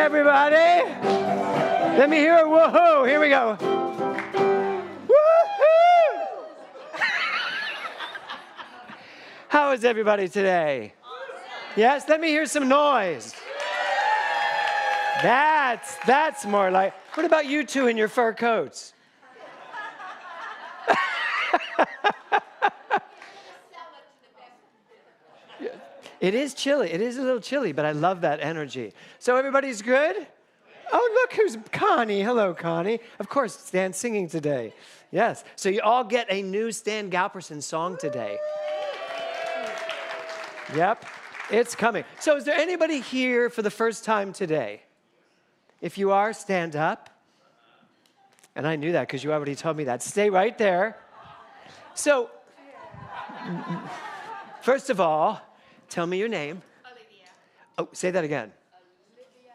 everybody. Let me hear a woohoo. Here we go. Woohoo! How is everybody today? Yes, let me hear some noise. That's more like, what about you two in your fur coats? It is chilly. It is a little chilly, but I love that energy. So everybody's good? Oh, look who's Connie. Hello, Connie. Of course, Stan's singing today. Yes. So you all get a new Stan Galperson song today. Yep. It's coming. So is there anybody here for the first time today? If you are, stand up. And I knew that because you already told me that. Stay right there. So, first of all, tell me your name. Olivia. Oh, say that again. Olivia.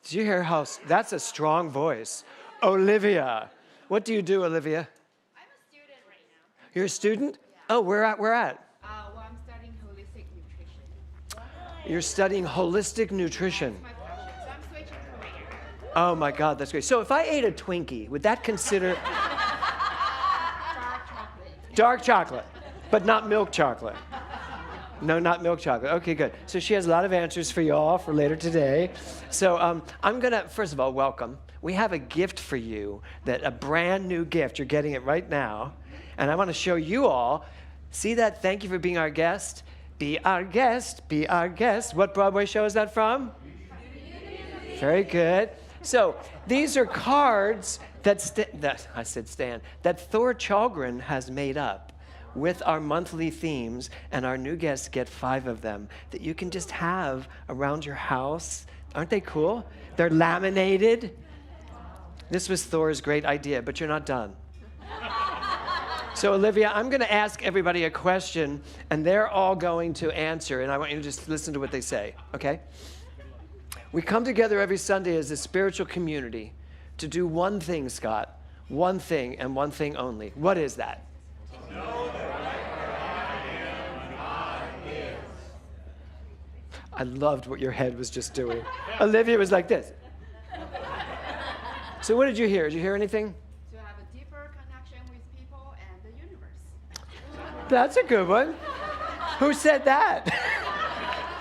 Did you hear how, that's a strong voice. Olivia. What do you do, Olivia? I'm a student right now. You're a student? Yeah. Oh, where at? Well, I'm studying holistic nutrition. You're studying holistic nutrition. That's my passion, so I'm switching career. Oh my God, that's great. So if I ate a Twinkie, would that consider Dark chocolate. dark chocolate, but not milk chocolate? No, not milk chocolate. Okay, good. So she has a lot of answers for y'all for later today. So I'm going to, first of all, welcome. We have a gift for you, a brand new gift. You're getting it right now. And I want to show you all. See that? Thank you for being our guest. Be our guest. Be our guest. What Broadway show is that from? Very good. So these are cards that Thor Chalgren has made up with our monthly themes, and our new guests get 5 of them that you can just have around your house. Aren't they cool? They're laminated. This was Thor's great idea, but you're not done. So Olivia, I'm going to ask everybody a question, and they're all going to answer, and I want you to just listen to what they say, okay? We come together every Sunday as a spiritual community to do one thing, Scott. One thing and one thing only. What is that? I loved what your head was just doing. Olivia was like this. So what did you hear? Did you hear anything? To have a deeper connection with people and the universe. That's a good one. Who said that?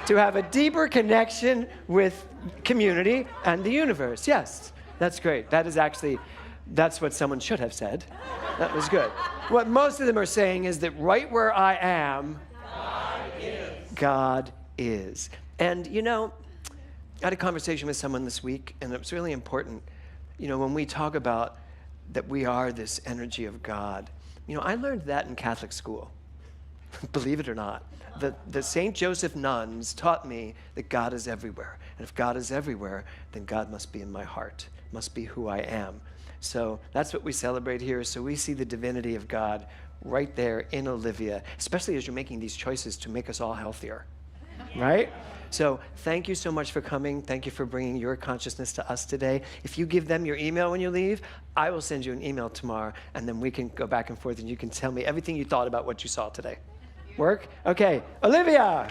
To have a deeper connection with community and the universe. Yes, that's great. That's what someone should have said. That was good. What most of them are saying is that right where I am, God is. And, you know, I had a conversation with someone this week, and it was really important. You know, when we talk about that we are this energy of God, you know, I learned that in Catholic school. Believe it or not. The St. Joseph nuns taught me that God is everywhere. And if God is everywhere, then God must be in my heart, must be who I am. So that's what we celebrate here. So we see the divinity of God right there in Olivia, especially as you're making these choices to make us all healthier, right? So thank you so much for coming. Thank you for bringing your consciousness to us today. If you give them your email when you leave, I will send you an email tomorrow, and then we can go back and forth, and you can tell me everything you thought about what you saw today. Work? Okay, Olivia.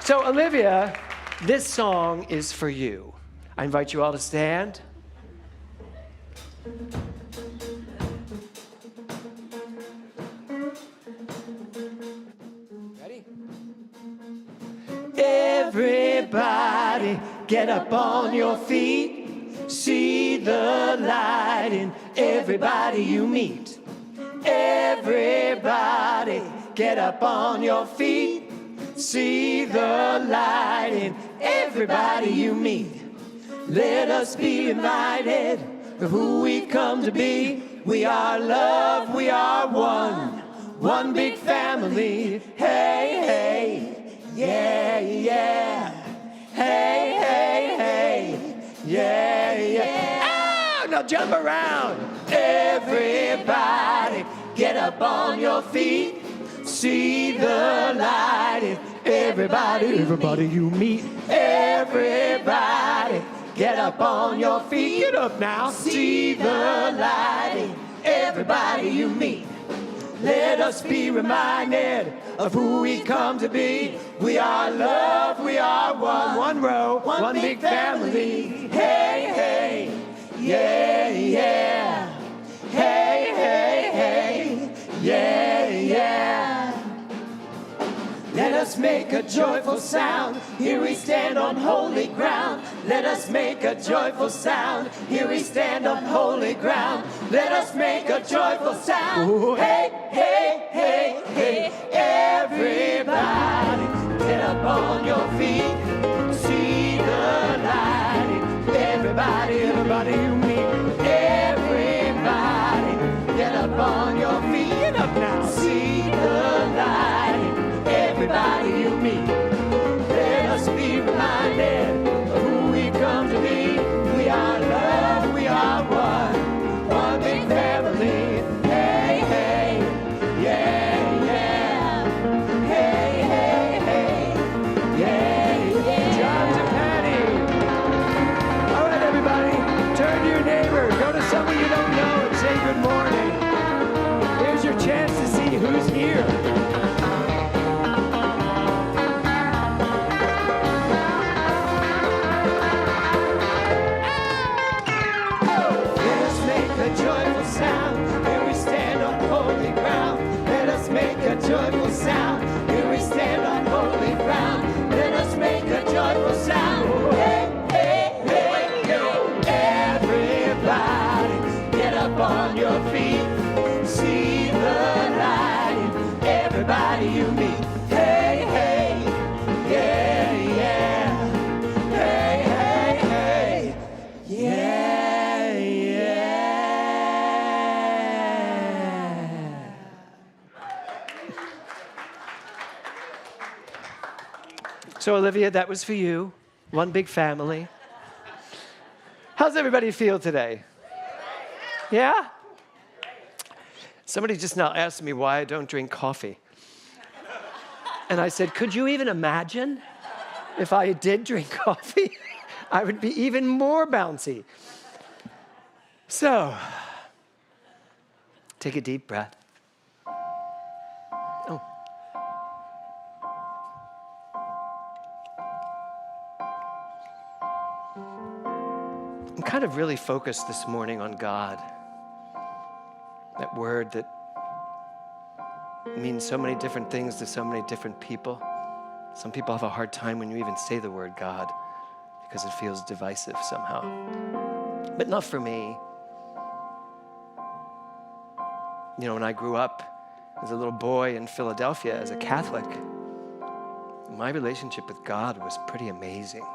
So Olivia, this song is for you. I invite you all to stand. Ready? Everybody, get up on your feet. See the light in everybody you meet. Everybody, get up on your feet. See the light in everybody you meet. Let us be reminded of who we've come to be. We are love, we are one big family. Hey, hey, yeah, yeah. Hey, hey, hey, yeah, yeah. Ah, now jump around. Everybody, get up on your feet. See the light in everybody you meet. Everybody, get up on your feet. Get up now. See the light in everybody you meet. Let us be reminded of who we come to be. We are love, we are one. One row, one big family. Hey, hey, yeah, yeah. Hey, hey, hey, yeah, yeah. Let us make a joyful sound. Here we stand on holy ground. Let us make a joyful sound. Here we stand on holy ground. Let us make a joyful sound. Ooh. Hey, hey, hey, hey, everybody, get up on your feet. See the light. Everybody, everybody you meet. Everybody, get up on your feet. Get up now. See the light. Everybody you meet, let us be reminded of who we come to be. We are love, we are one big family. Hey, hey, yeah, yeah. Hey, hey, hey, yeah, yeah. John to Patty. All right, everybody, turn to your neighbor. Go to someone you don't know and say good morning. Here's your chance to see who's here. Joyful sound, here we stand on holy ground. Let us make a joyful sound. Hey, hey, hey, hey, everybody, get up on your feet. See the light, everybody you meet. Hey, hey, yeah, yeah. Hey, hey, hey, yeah, yeah. So Olivia, that was for you. One big family. How's everybody feel today? Yeah? Somebody just now asked me why I don't drink coffee. And I said, could you even imagine if I did drink coffee? I would be even more bouncy. So, take a deep breath. Oh. I'm kind of really focused this morning on God. That word that means so many different things to so many different people. Some people have a hard time when you even say the word God because it feels divisive somehow. But not for me. You know, when I grew up as a little boy in Philadelphia as a Catholic, my relationship with God was pretty amazing.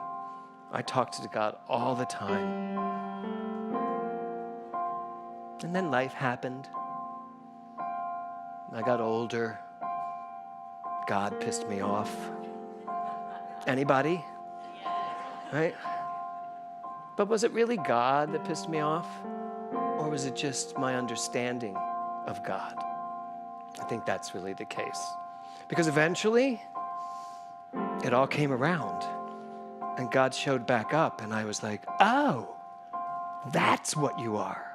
I talked to God all the time. And then life happened. I got older. God pissed me off. Anybody? Right? But was it really God that pissed me off? Or was it just my understanding of God? I think that's really the case. Because eventually, it all came around. And God showed back up, and I was like, oh, that's what you are.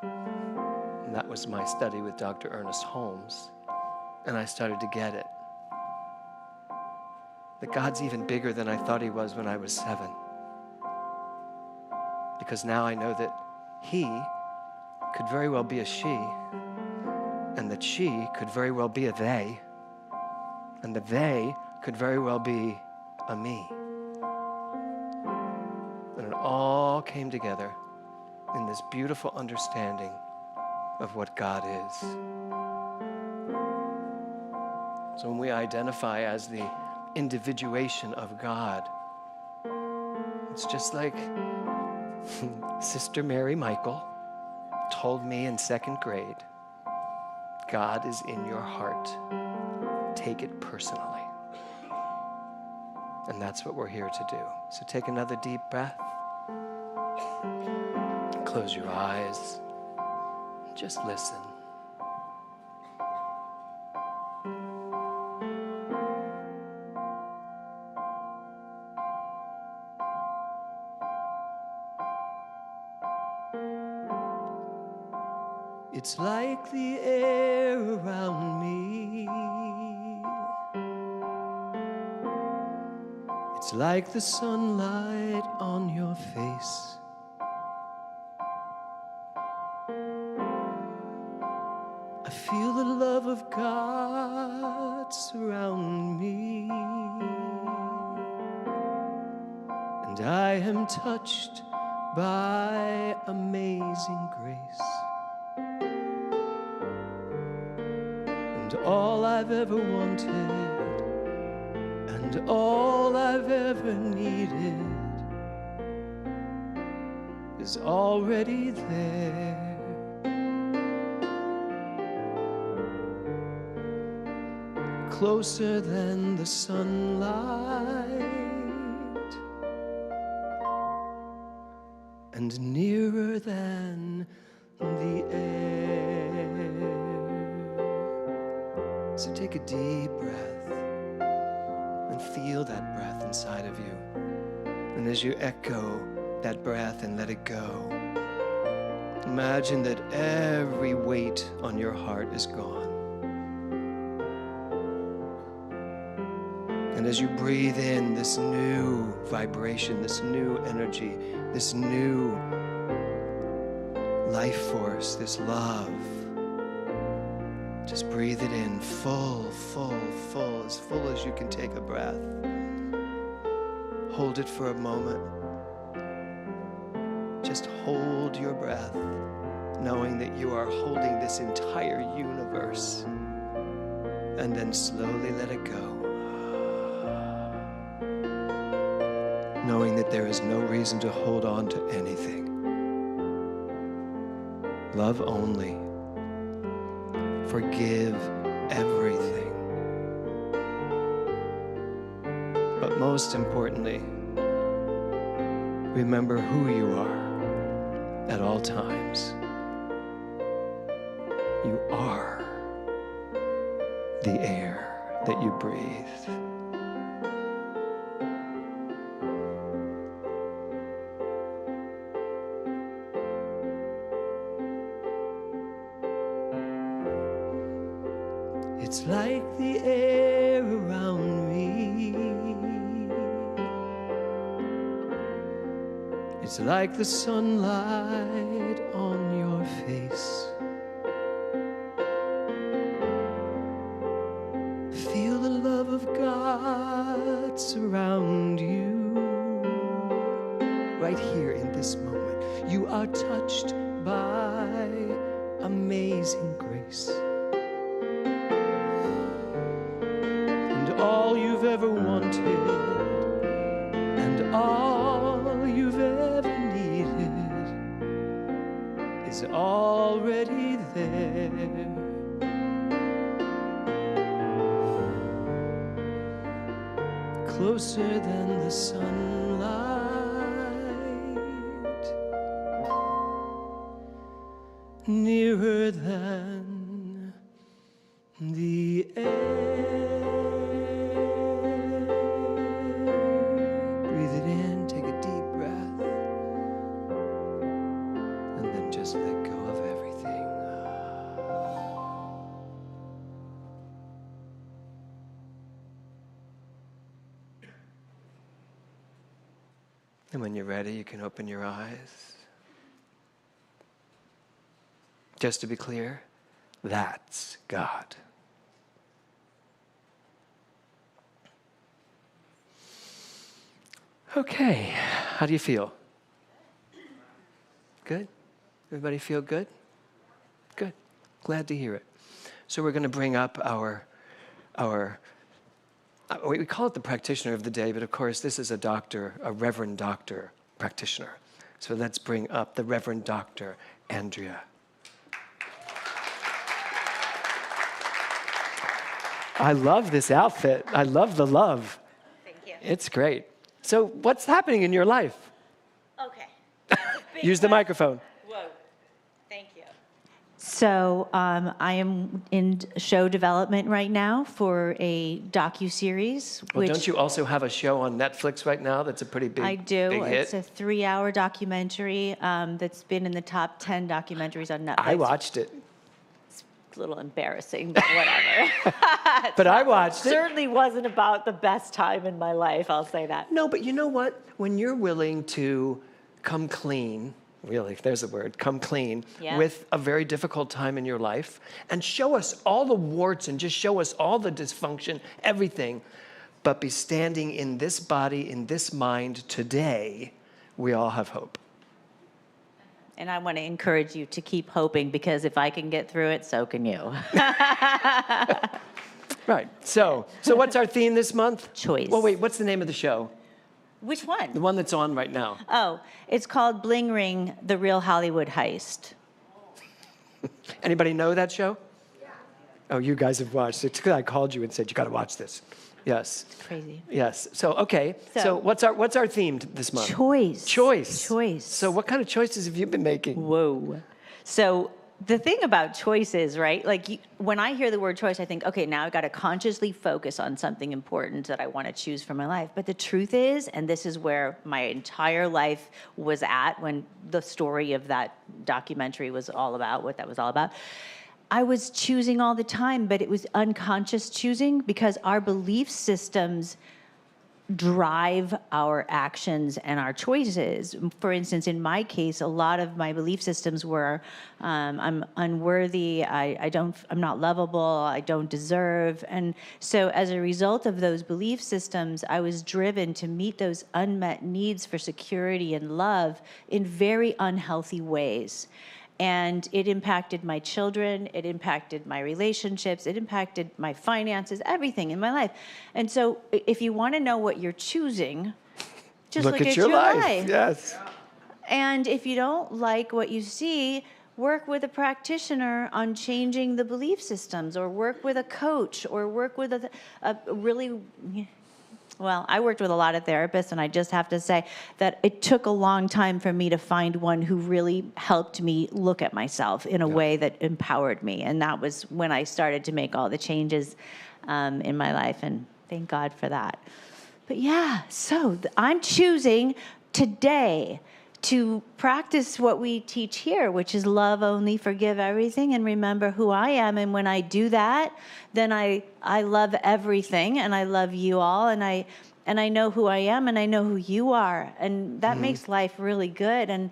And that was my study with Dr. Ernest Holmes. And I started to get it. That God's even bigger than I thought he was when I was 7. Because now I know that he could very well be a she, and that she could very well be a they, and that they could very well be a me. And it all came together in this beautiful understanding of what God is. So when we identify as the individuation of God, it's just like Sister Mary Michael told me in 2nd grade, God is in your heart. Take it personally. And that's what we're here to do. So take another deep breath. Close your eyes. Just listen. It's like the air around me. It's like the sunlight on your face. I feel the love of God surround me, and I am touched by amazing grace. And all I've ever wanted, and all I've ever needed, is already there. Closer than the sunlight, and nearer than the air. So take a deep breath and feel that breath inside of you. And as you echo that breath and let it go, imagine that every weight on your heart is gone. And as you breathe in this new vibration, this new energy, this new life force, this love, just breathe it in full, full, full as you can take a breath. Hold it for a moment. Just hold your breath, knowing that you are holding this entire universe. And then slowly let it go, knowing that there is no reason to hold on to anything. Love only. Forgive everything. But most importantly, remember who you are at all times. You are the air that you breathe. It's like the air around me. It's like the sunlight on your face. Feel the love of God surround you. Right here in this moment, you are touched by amazing grace. All you've ever wanted, and all you've ever needed, is already there. Closer than the sunlight, nearer than the air. Just let go of everything. And when you're ready, you can open your eyes. Just to be clear, that's God. Okay, how do you feel? Good? Everybody feel good? Good. Glad to hear it. So we're going to bring up our we call it the practitioner of the day, but of course this is a doctor, a Reverend Doctor practitioner. So let's bring up the Reverend Dr. Andrea. I love this outfit. I love the love. Thank you. It's great. So what's happening in your life? Okay. Use the microphone. Whoa. Thank you. So I am in show development right now for a docuseries. Well, don't you also have a show on Netflix right now that's a pretty big, I do. big hit? It's a 3-hour documentary that's been in the top 10 documentaries on Netflix. I watched it. a little embarrassing, but whatever. But I watched it. Certainly wasn't about the best time in my life, I'll say that. No, but you know what? When you're willing to come clean, really, there's the word, come clean, Yeah. with a very difficult time in your life, and show us all the warts and just show us all the dysfunction, everything, but be standing in this body, in this mind today, we all have hope. And I want to encourage you to keep hoping, because if I can get through it, so can you. Right. So what's our theme this month? Choice. Well, wait, what's the name of the show? Which one? The one that's on right now. Oh, it's called Bling Ring, The Real Hollywood Heist. Anybody know that show? Yeah. Oh, you guys have watched it. It's because I called you and said, you got to watch this. Yes. Crazy. Yes. So, okay. So So- what's our theme this month? Choice. Choice. Choice. So what kind of choices have you been making? Whoa. So the thing about choice is, right, like when I hear the word choice, I think, okay, now I've got to consciously focus on something important that I want to choose for my life. But the truth is, and this is where my entire life was at when the story of that documentary was all about, what that was all about, I was choosing all the time, but it was unconscious choosing, because our belief systems drive our actions and our choices. For instance, in my case, a lot of my belief systems were, I'm unworthy, I'm not lovable, I don't deserve. And so as a result of those belief systems, I was driven to meet those unmet needs for security and love in very unhealthy ways. And it impacted my children, it impacted my relationships, it impacted my finances, everything in my life. And so if you want to know what you're choosing, just look at your life. Yes. And if you don't like what you see, work with a practitioner on changing the belief systems, or work with a coach, or work with a really... Well, I worked with a lot of therapists, and I just have to say that it took a long time for me to find one who really helped me look at myself in a way that empowered me. And that was when I started to make all the changes in my life, and thank God for that. But yeah, so I'm choosing today to practice what we teach here, which is love only, forgive everything, and remember who I am. And when I do that, then I love everything, and I love you all, and I know who I am, and I know who you are, and that makes life really good. And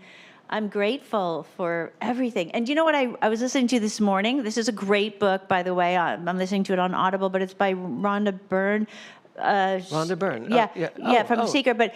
I'm grateful for everything. And you know what I was listening to this morning? This is a great book, by the way. I'm listening to it on Audible, but it's by Rhonda Byrne. Rhonda Byrne. Yeah, from Seeker. But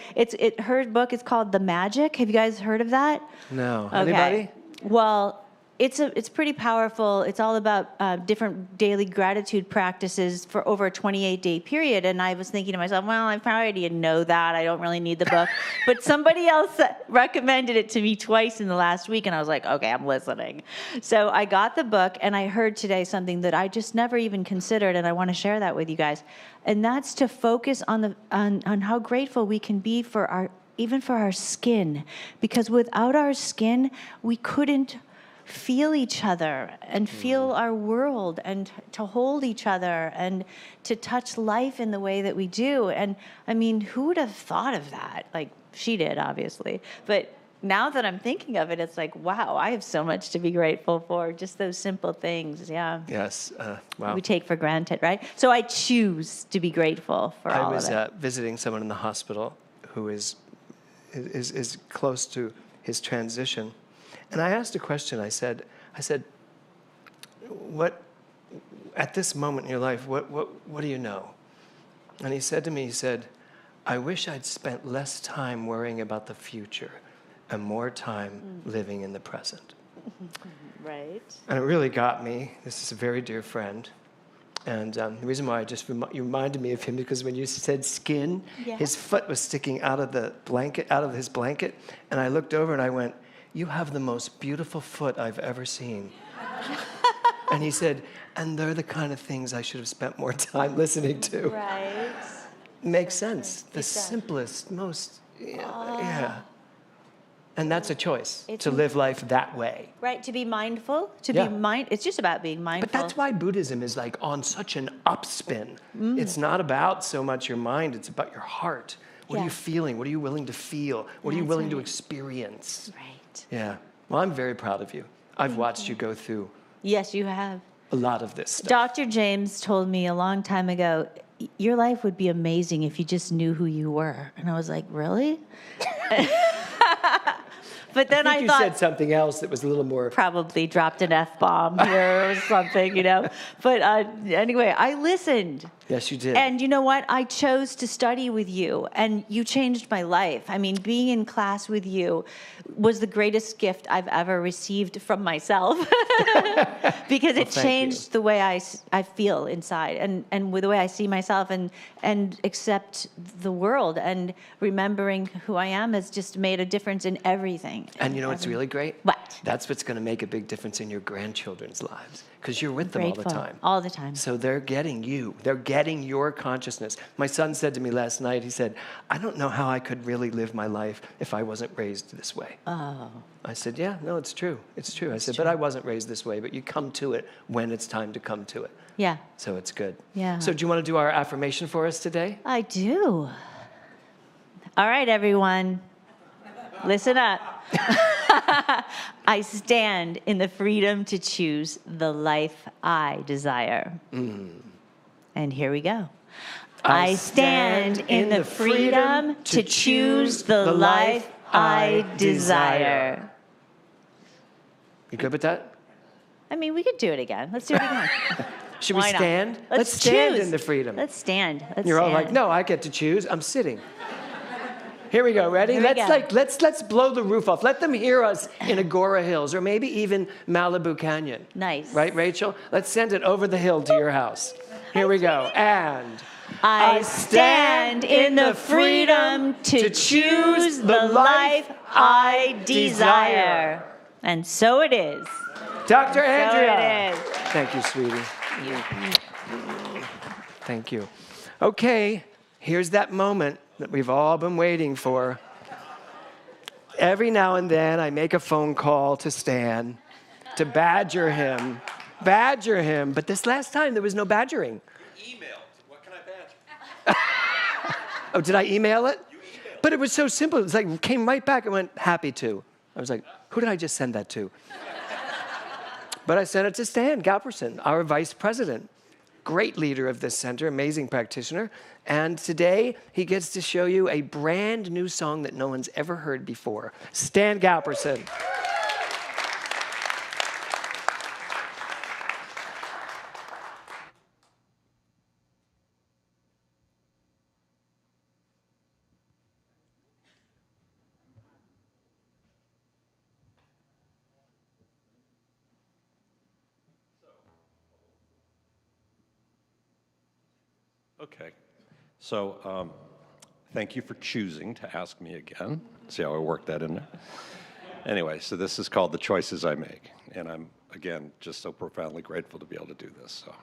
her book is called The Magic. Have you guys heard of that? No. Okay. Anybody? Well, it's pretty powerful. It's all about different daily gratitude practices for over a 28-day period. And I was thinking to myself, well, I probably already know that. I don't really need the book. But somebody else recommended it to me twice in the last week, and I was like, okay, I'm listening. So I got the book, and I heard today something that I just never even considered, and I want to share that with you guys. And that's to focus on how grateful we can be for even for our skin, because without our skin, we couldn't feel each other and feel our world, and to hold each other and to touch life in the way that we do. And I mean, who would have thought of that? Like, she did, obviously. But now that I'm thinking of it, it's like, wow, I have so much to be grateful for. Just those simple things, yeah. Yes. Wow. We take for granted, right? So I choose to be grateful for all of it. I was visiting someone in the hospital who is close to his transition. And I asked a question. I said, what, at this moment in your life, what do you know? And he said to me, I wish I'd spent less time worrying about the future and more time living in the present. Right. And it really got me. This is a very dear friend. And the reason why you reminded me of him, because when you said skin, his foot was sticking out of his blanket. And I looked over and I went, you have the most beautiful foot I've ever seen. And he said, and they're the kind of things I should have spent more time listening to. Right. Makes sense. The simplest, most, yeah. And that's a choice, to live life that way. Right, to be mindful, it's just about being mindful. But that's why Buddhism is like on such an upspin. It's not about so much your mind, it's about your heart. What are you feeling? What are you willing to feel? What are you willing to experience? Right. Yeah. Well, I'm very proud of you. I've watched you go through Yes, you have. a lot of this stuff. Dr. James told me a long time ago, your life would be amazing if you just knew who you were. And I was like, really? But then I you thought, said something else that was a little more. probably dropped an F-bomb here or something, you know. But anyway, I listened. Yes, you did. And you know what? I chose to study with you, and you changed my life. I mean, being in class with you was the greatest gift I've ever received from myself because it thank changed the way I feel inside and with the way I see myself and accept the world, and remembering who I am has just made a difference in everything. And you know what's really great? What? That's what's going to make a big difference in your grandchildren's lives, because you're with them all the Grateful. time. All the time. So they're getting you. They're getting your consciousness. My son said to me last night, he said, I don't know how I could really live my life if I wasn't raised this way. Oh. I said, yeah, no, it's true. It's true. I said, but I wasn't raised this way, but you come to it when it's time to come to it. Yeah, So it's good. Yeah. So do you want to do our affirmation for us today? I do. All right, everyone. Listen up. I stand in the freedom to choose the life I desire. And here we go. I stand in the freedom to choose the life I desire. You good with that? I mean, we could do it again. Let's do it again. Should Why we not? stand? Let's stand choose. in the freedom. Let's stand. Let's You're all stand. like, no, I get to choose. I'm sitting. Here we go. Ready? Here we Let's blow the roof off. Let them hear us in Agora Hills, or maybe even Malibu Canyon. Nice. Right, Rachel? Let's send it over the hill to your house. Here we go. And I stand in the freedom to choose the life I desire. And so it is. Dr. Andrea. So it is. Thank you, sweetie. Thank you. Okay, here's that moment that we've all been waiting for. Every now and then, I make a phone call to Stan to badger him. But this last time, there was no badgering. Emailed. What can I badge? Oh, did I email it? But it was so simple. It was like, came right back and went, happy to. I was like, who did I just send that to? But I sent it to Stan Galperson, our vice president. Great leader of this center, amazing practitioner. And today, he gets to show you a brand new song that no one's ever heard before. Stan Galperson. Okay. So thank you for choosing to ask me again. See how I worked that in there? Anyway, so this is called The Choices I Make. And I'm, again, just so profoundly grateful to be able to do this. So.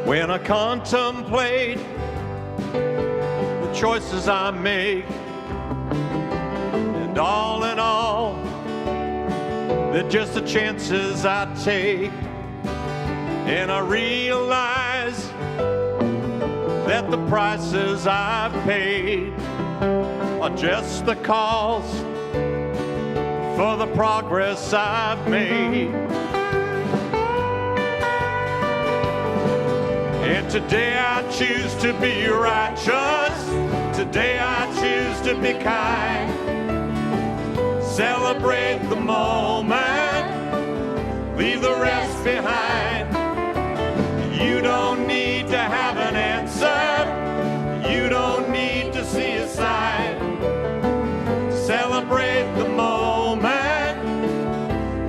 When I contemplate the choices I make, and all in all, they're just the chances I take, and I realize that the prices I've paid are just the cost for the progress I've made. And today I choose to be righteous. Today I choose to be kind. Celebrate the moment. Leave the rest behind. You don't need to have an answer. You don't need to see a sign. Celebrate the moment.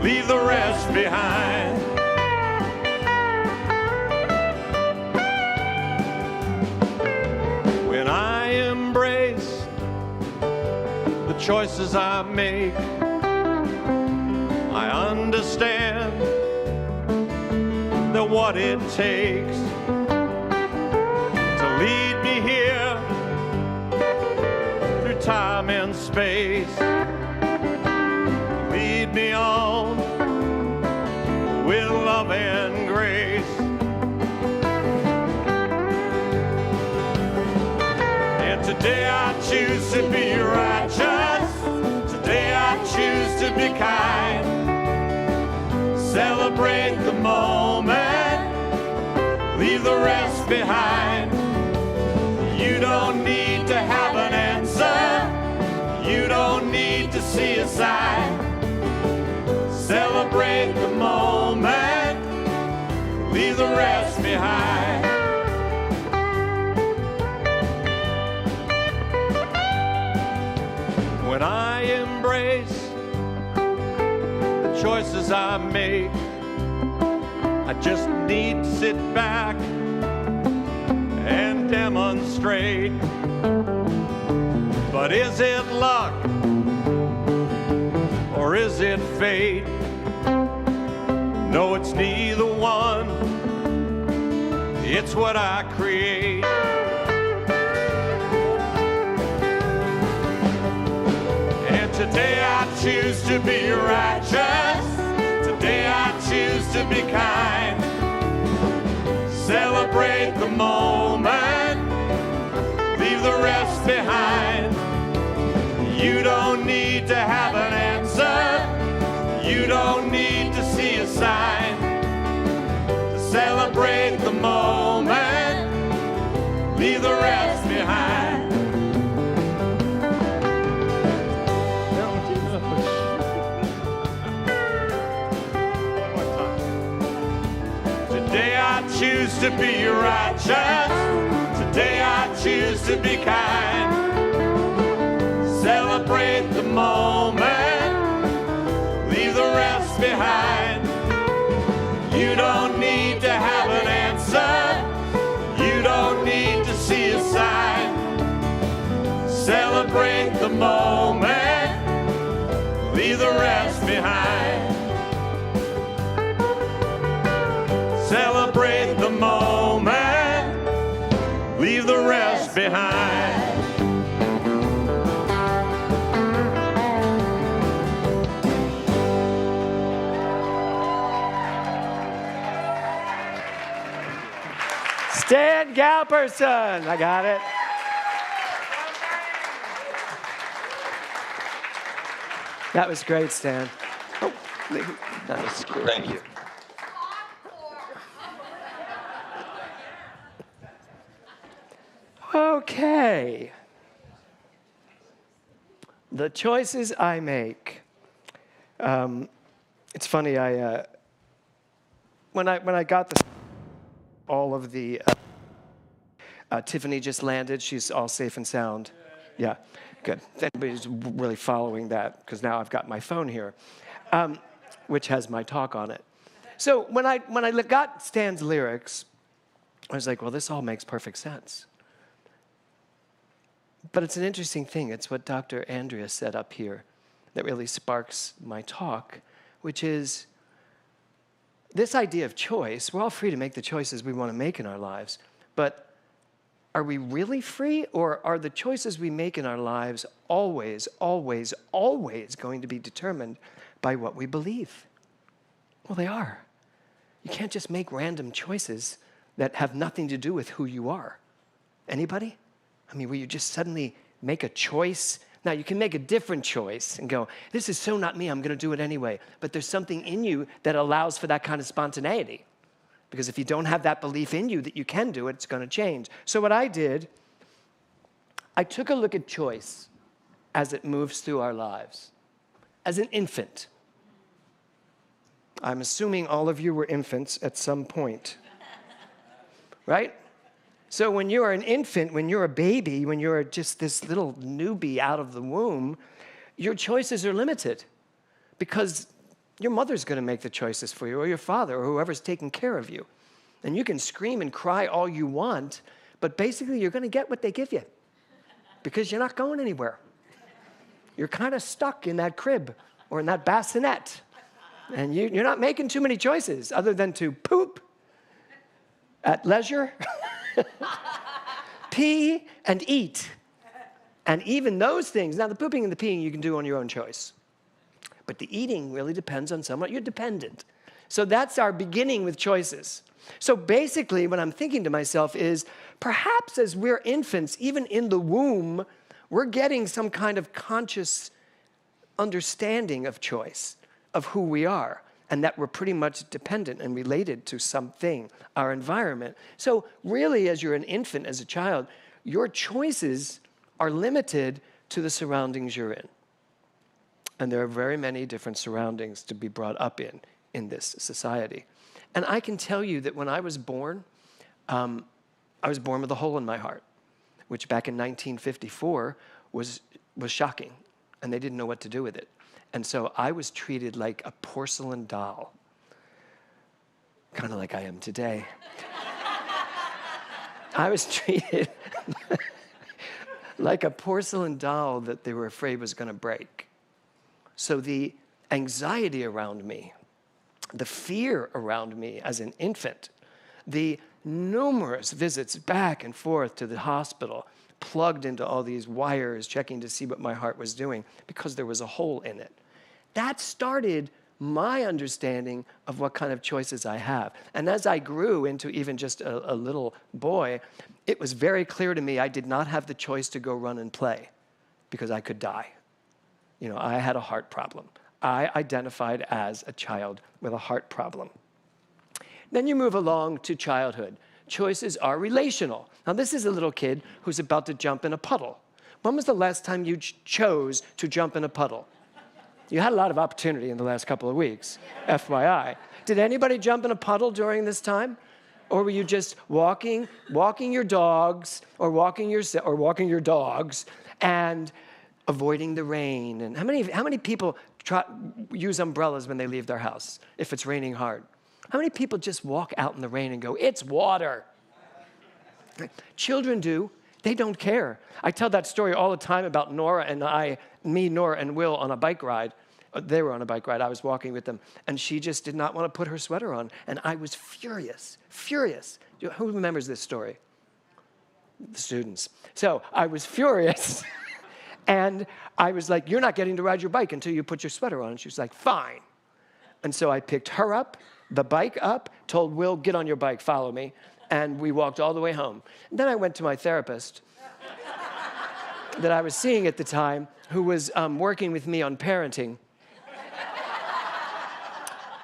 Leave the rest behind. Choices I make, I understand that what it takes to lead me here through time and space, lead with love and grace. And today I choose to be righteous. Today I choose to be kind. Celebrate the moment, leave the rest behind. You don't need to have an answer. You don't need to see a sign. Celebrate the moment, leave the rest behind. When I embrace the choices I make, I just need to sit back and demonstrate. But is it luck or is it fate? No, it's neither one. It's what I create. And today I choose to be righteous. Today I choose to be kind. Celebrate the moment, leave the rest behind. You don't need to have an answer. You don't need to see a sign. To celebrate the moment, leave the rest behind. Today I choose to be righteous. Today I choose to be kind. Celebrate the moment, leave the rest behind. You don't need to have an answer. You don't need to see a sign. Celebrate the moment, leave the rest behind. Celebrate the moment, leave the rest behind. Stan Galperson. I got it. That was great, Stan. Oh, that was great. Thank you. Okay. The choices I make. It's funny. When I got all of the Tiffany just landed. She's all safe and sound. Yeah, good. If anybody's really following that, because now I've got my phone here, which has my talk on it. So when I got Stan's lyrics, I was like, well, this all makes perfect sense. But it's an interesting thing. It's what Dr. Andrea said up here that really sparks my talk, which is this idea of choice. We're all free to make the choices we want to make in our lives, but are we really free, or are the choices we make in our lives always, always, always going to be determined by what we believe? Well, they are. You can't just make random choices that have nothing to do with who you are. Anybody? I mean, will you just suddenly make a choice? Now, you can make a different choice and go, this is so not me, I'm going to do it anyway. But there's something in you that allows for that kind of spontaneity. Because if you don't have that belief in you that you can do it, it's going to change. So what I did, I took a look at choice as it moves through our lives. As an infant. I'm assuming all of you were infants at some point. Right? So when you're an infant, when you're a baby, when you're just this little newbie out of the womb, your choices are limited because your mother's going to make the choices for you, or your father, or whoever's taking care of you. And you can scream and cry all you want, but basically you're going to get what they give you because you're not going anywhere. You're kind of stuck in that crib or in that bassinet, and you're not making too many choices other than to poop at leisure, pee, and eat. And even those things, now the pooping and the peeing you can do on your own choice. But the eating really depends on someone. You're dependent. So that's our beginning with choices. So basically, what I'm thinking to myself is, perhaps as we're infants, even in the womb, we're getting some kind of conscious understanding of choice, of who we are, and that we're pretty much dependent and related to something, our environment. So really, as you're an infant, as a child, your choices are limited to the surroundings you're in. And there are very many different surroundings to be brought up in this society. And I can tell you that when I was born with a hole in my heart, which back in 1954 was shocking, and they didn't know what to do with it. And so I was treated like a porcelain doll, kind of like I am today. I was treated like a porcelain doll that they were afraid was going to break. So the anxiety around me, the fear around me as an infant, the numerous visits back and forth to the hospital, plugged into all these wires, checking to see what my heart was doing because there was a hole in it. That started my understanding of what kind of choices I have. And as I grew into even just a little boy, it was very clear to me I did not have the choice to go run and play because I could die. You know, I had a heart problem. I identified as a child with a heart problem. Then you move along to childhood. Choices are relational. Now, this is a little kid who's about to jump in a puddle. When was the last time you chose to jump in a puddle? You had a lot of opportunity in the last couple of weeks, FYI. Did anybody jump in a puddle during this time? Or were you just walking your dogs, or walking your dogs, and avoiding the rain? And how many people use umbrellas when they leave their house if it's raining hard? How many people just walk out in the rain and go, it's water? Children do. They don't care. I tell that story all the time about Nora and Nora and Will on a bike ride. They were on a bike ride. I was walking with them. And she just did not want to put her sweater on. And I was furious. Who remembers this story? The students. So I was furious. And I was like, you're not getting to ride your bike until you put your sweater on. And she was like, fine. And so I picked her up, the bike up, told Will, get on your bike, follow me. And we walked all the way home. And then I went to my therapist that I was seeing at the time, who was working with me on parenting.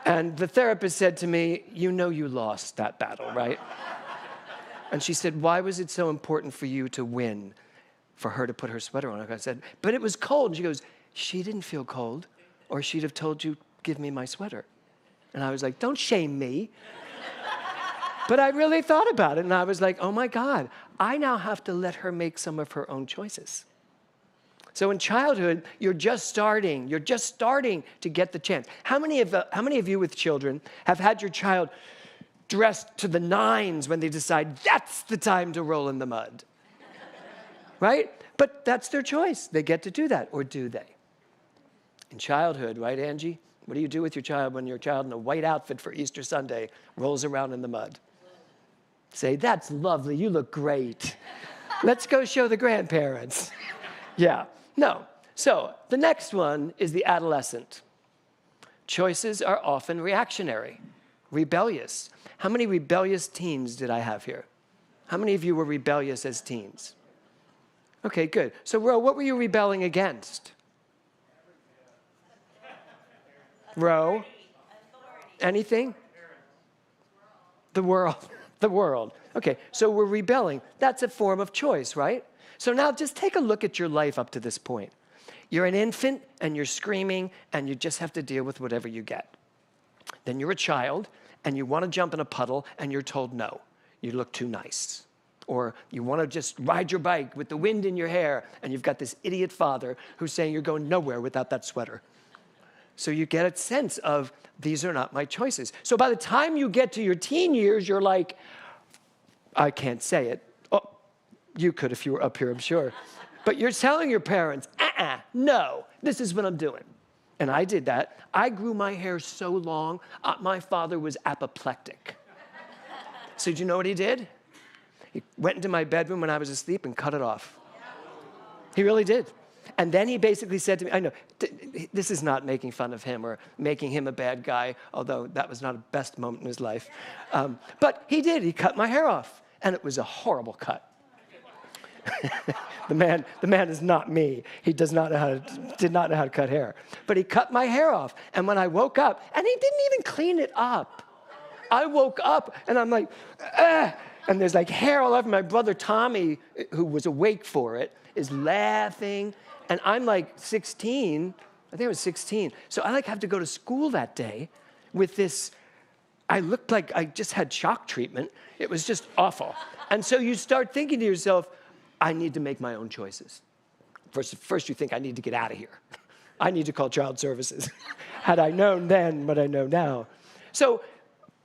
And the therapist said to me, you know you lost that battle, right? And she said, why was it so important for you to win, for her to put her sweater on? I said, but it was cold. And she goes, she didn't feel cold, or she'd have told you, give me my sweater. And I was like, don't shame me. But I really thought about it, and I was like, oh my God, I now have to let her make some of her own choices. So in childhood, you're just starting to get the chance. How many of you with children have had your child dressed to the nines when they decide that's the time to roll in the mud? Right? But that's their choice. They get to do that, or do they? In childhood, right, Angie? What do you do with your child when your child in a white outfit for Easter Sunday rolls around in the mud? Say, that's lovely, you look great. Let's go show the grandparents. Yeah, no. So the next one is the adolescent. Choices are often reactionary, rebellious. How many rebellious teens did I have here? How many of you were rebellious as teens? Okay, good. So, Ro, what were you rebelling against? Ro? Anything? The world. The world. Okay, so we're rebelling. That's a form of choice, right? So now just take a look at your life up to this point. You're an infant, and you're screaming, and you just have to deal with whatever you get. Then you're a child, and you want to jump in a puddle, and you're told no. You look too nice. Or you want to just ride your bike with the wind in your hair, and you've got this idiot father who's saying you're going nowhere without that sweater. So you get a sense of, these are not my choices. So by the time you get to your teen years, you're like, I can't say it. Oh, you could if you were up here, I'm sure. But you're telling your parents, no, this is what I'm doing. And I did that. I grew my hair so long, my father was apoplectic. So do you know what he did? He went into my bedroom when I was asleep and cut it off. He really did. And then he basically said to me, I know, this is not making fun of him or making him a bad guy, although that was not a best moment in his life. But he did. He cut my hair off, and it was a horrible cut. The man is not me. He did not know how to cut hair. But he cut my hair off. And when I woke up, and he didn't even clean it up. I woke up, and I'm like, ah! And there's like hair all over. My brother Tommy, who was awake for it, is laughing. And I'm like 16. I think I was 16. So I like have to go to school that day with this. I looked like I just had shock treatment. It was just awful. And so you start thinking to yourself, I need to make my own choices. First you think, I need to get out of here. I need to call child services. Had I known then what I know now. So,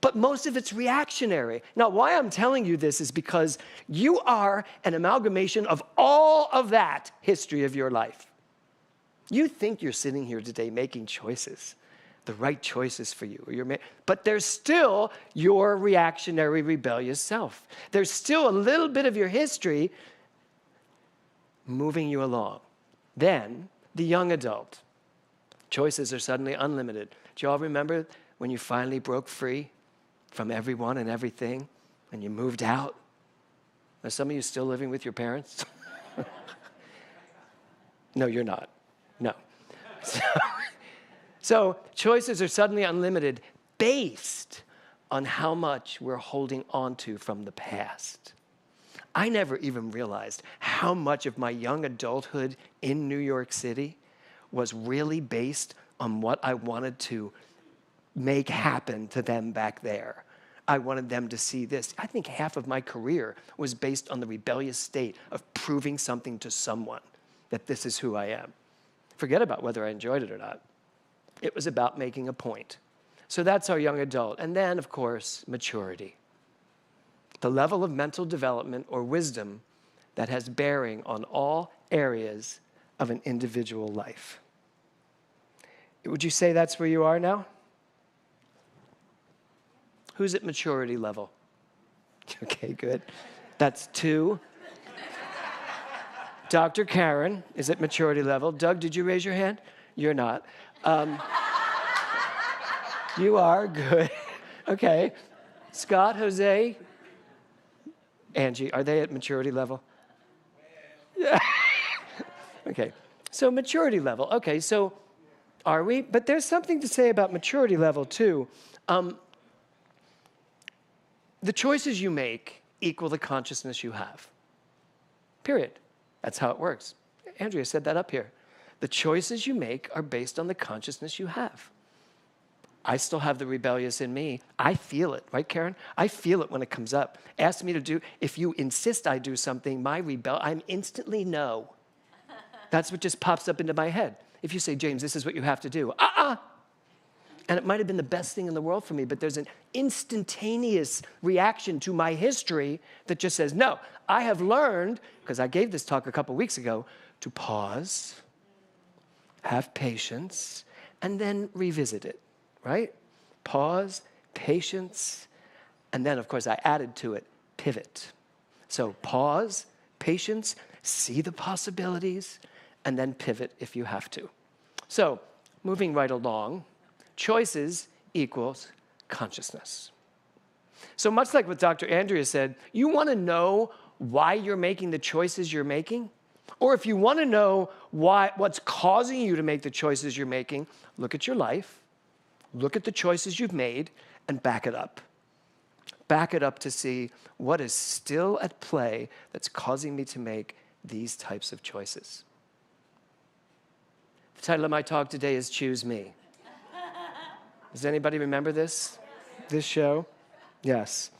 but most of it's reactionary. Now, why I'm telling you this is because you are an amalgamation of all of that history of your life. You think you're sitting here today making choices, the right choices for you. But there's still your reactionary, rebellious self. There's still a little bit of your history moving you along. Then, the young adult. Choices are suddenly unlimited. Do you all remember when you finally broke free from everyone and everything and you moved out? Are some of you still living with your parents? No, you're not. No. So choices are suddenly unlimited based on how much we're holding on to from the past. I never even realized how much of my young adulthood in New York City was really based on what I wanted to make happen to them back there. I wanted them to see this. I think half of my career was based on the rebellious state of proving something to someone, that this is who I am. Forget about whether I enjoyed it or not. It was about making a point. So that's our young adult. And then, of course, maturity. The level of mental development or wisdom that has bearing on all areas of an individual life. Would you say that's where you are now? Who's at maturity level? Okay, good. That's 2. Dr. Karen is at maturity level. Doug, did you raise your hand? You're not. You are, good. Okay. Scott, Jose, Angie, are they at maturity level? Yeah. Okay, so maturity level. Okay, so are we? But there's something to say about maturity level, too. The choices you make equal the consciousness you have. Period. That's how it works. Andrea said that up here. The choices you make are based on the consciousness you have. I still have the rebellious in me. I feel it, right, Karen? I feel it when it comes up. Ask me to do, if you insist I do something, I'm instantly no. That's what just pops up into my head. If you say, James, this is what you have to do, and it might have been the best thing in the world for me, but there's an instantaneous reaction to my history that just says, no, I have learned, because I gave this talk a couple weeks ago, to pause, have patience, and then revisit it, right? Pause, patience, and then, of course, I added to it, pivot. So pause, patience, see the possibilities, and then pivot if you have to. So moving right along, choices equals consciousness. So much like what Dr. Andrea said, you want to know why you're making the choices you're making? Or if you want to know what's causing you to make the choices you're making, look at your life, look at the choices you've made, and back it up. Back it up to see what is still at play that's causing me to make these types of choices. The title of my talk today is Choose Me. Does anybody remember this show? Yes.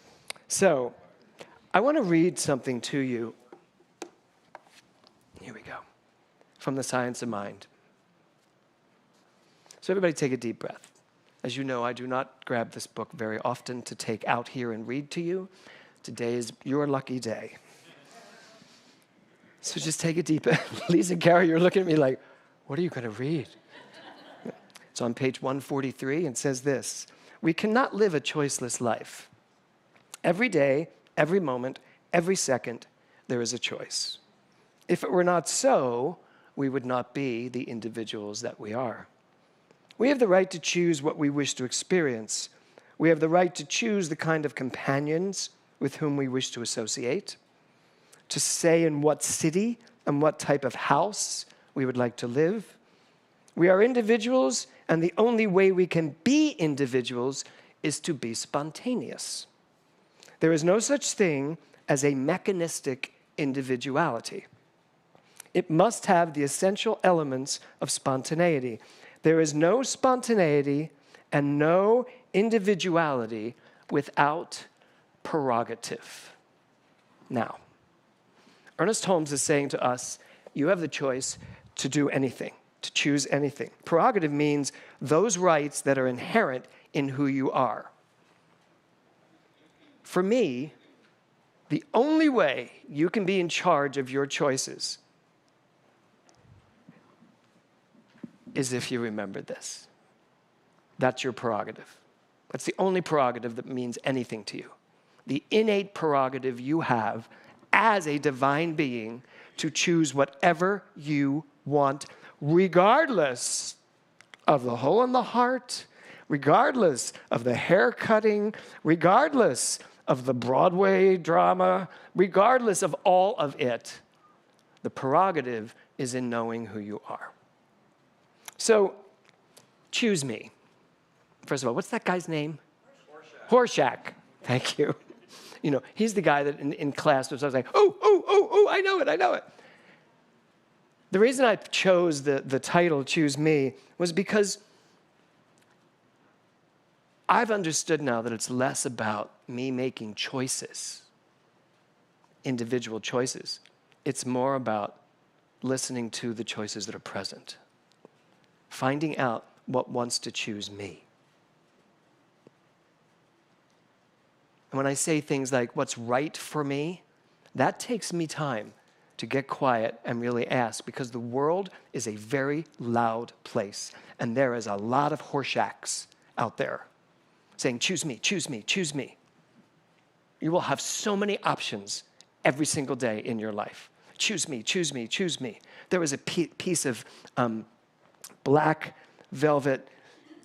So, I want to read something to you. Here we go. From The Science of Mind. So everybody take a deep breath. As you know, I do not grab this book very often to take out here and read to you. Today is your lucky day. So just take a deep breath. Lisa, Gary, you're looking at me like, what are you going to read? It's on page 143 and says this: we cannot live a choiceless life. Every day, every moment, every second, there is a choice. If it were not so, we would not be the individuals that we are. We have the right to choose what we wish to experience. We have the right to choose the kind of companions with whom we wish to associate, to say in what city and what type of house we would like to live. We are individuals, and the only way we can be individuals is to be spontaneous. There is no such thing as a mechanistic individuality. It must have the essential elements of spontaneity. There is no spontaneity and no individuality without prerogative. Now, Ernest Holmes is saying to us, you have the choice to do anything, to choose anything. Prerogative means those rights that are inherent in who you are. For me, the only way you can be in charge of your choices is if you remember this. That's your prerogative. That's the only prerogative that means anything to you. The innate prerogative you have as a divine being to choose whatever you want, regardless of the hole in the heart, regardless of the hair cutting, regardless of the Broadway drama, regardless of all of it. The prerogative is in knowing who you are. So, choose me. First of all, what's that guy's name? Horshack. Thank you. You know, he's the guy that in class was always like, oh, I know it. The reason I chose the title, Choose Me, was because I've understood now that it's less about me making choices, individual choices. It's more about listening to the choices that are present, finding out what wants to choose me. And when I say things like, what's right for me, that takes me time to get quiet and really ask, because the world is a very loud place, and there is a lot of Horshacks out there saying, choose me, choose me, choose me. You will have so many options every single day in your life. Choose me, choose me, choose me. There was a piece of black velvet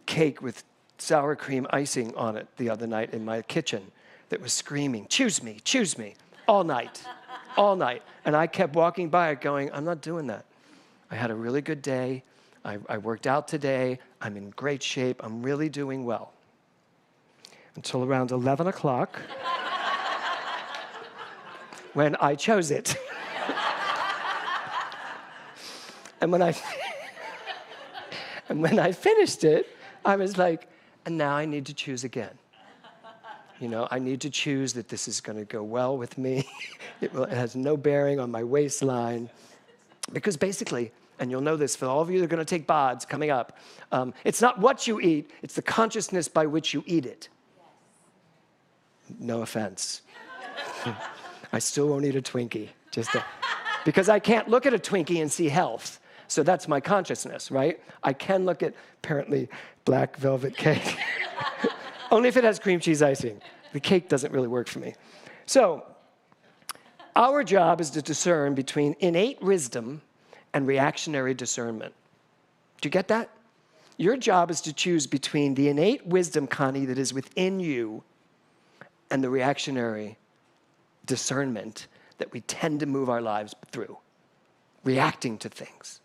cake with sour cream icing on it the other night in my kitchen that was screaming, choose me, all night, all night. And I kept walking by it going, I'm not doing that. I had a really good day. I worked out today. I'm in great shape. I'm really doing well. Until around 11 o'clock, when I chose it. And when I finished it, I was like, and now I need to choose again. You know, I need to choose that this is going to go well with me. It has no bearing on my waistline. Because basically, and you'll know this for all of you that are going to take BODs coming up, it's not what you eat, it's the consciousness by which you eat it. No offense. I still won't eat a Twinkie, because I can't look at a Twinkie and see health. So that's my consciousness, right? I can look at, apparently, black velvet cake. Only if it has cream cheese icing. The cake doesn't really work for me. So, our job is to discern between innate wisdom and reactionary discernment. Do you get that? Your job is to choose between the innate wisdom, Connie, that is within you and the reactionary discernment that we tend to move our lives through, reacting to things.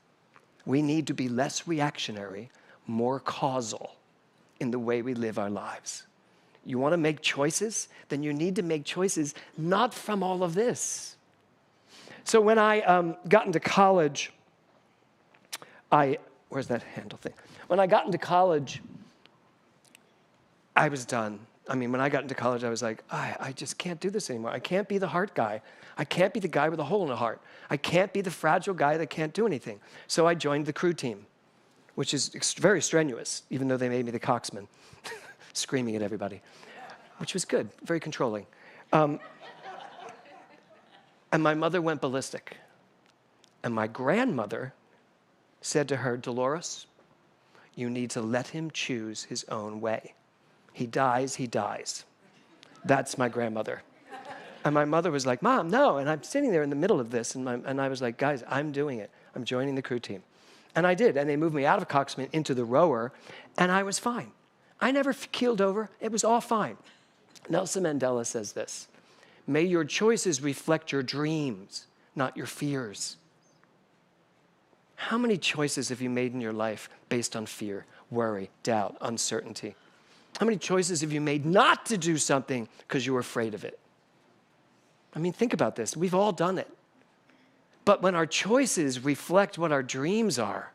We need to be less reactionary, more causal in the way we live our lives. You want to make choices? Then you need to make choices not from all of this. So when I got into college, where's that handle thing? When I got into college, I was done. I mean, when I got into college, I was like, I just can't do this anymore. I can't be the heart guy. I can't be the guy with a hole in the heart. I can't be the fragile guy that can't do anything. So I joined the crew team, which is very strenuous, even though they made me the coxsman, screaming at everybody, which was good, very controlling. And my mother went ballistic. And my grandmother said to her, Dolores, you need to let him choose his own way. He dies, he dies. That's my grandmother. And my mother was like, Mom, no. And I'm sitting there in the middle of this, and I was like, guys, I'm doing it. I'm joining the crew team. And I did, and they moved me out of coxswain into the rower, and I was fine. I never keeled over. It was all fine. Nelson Mandela says this: may your choices reflect your dreams, not your fears. How many choices have you made in your life based on fear, worry, doubt, uncertainty? How many choices have you made not to do something because you were afraid of it? I mean, think about this. We've all done it. But when our choices reflect what our dreams are,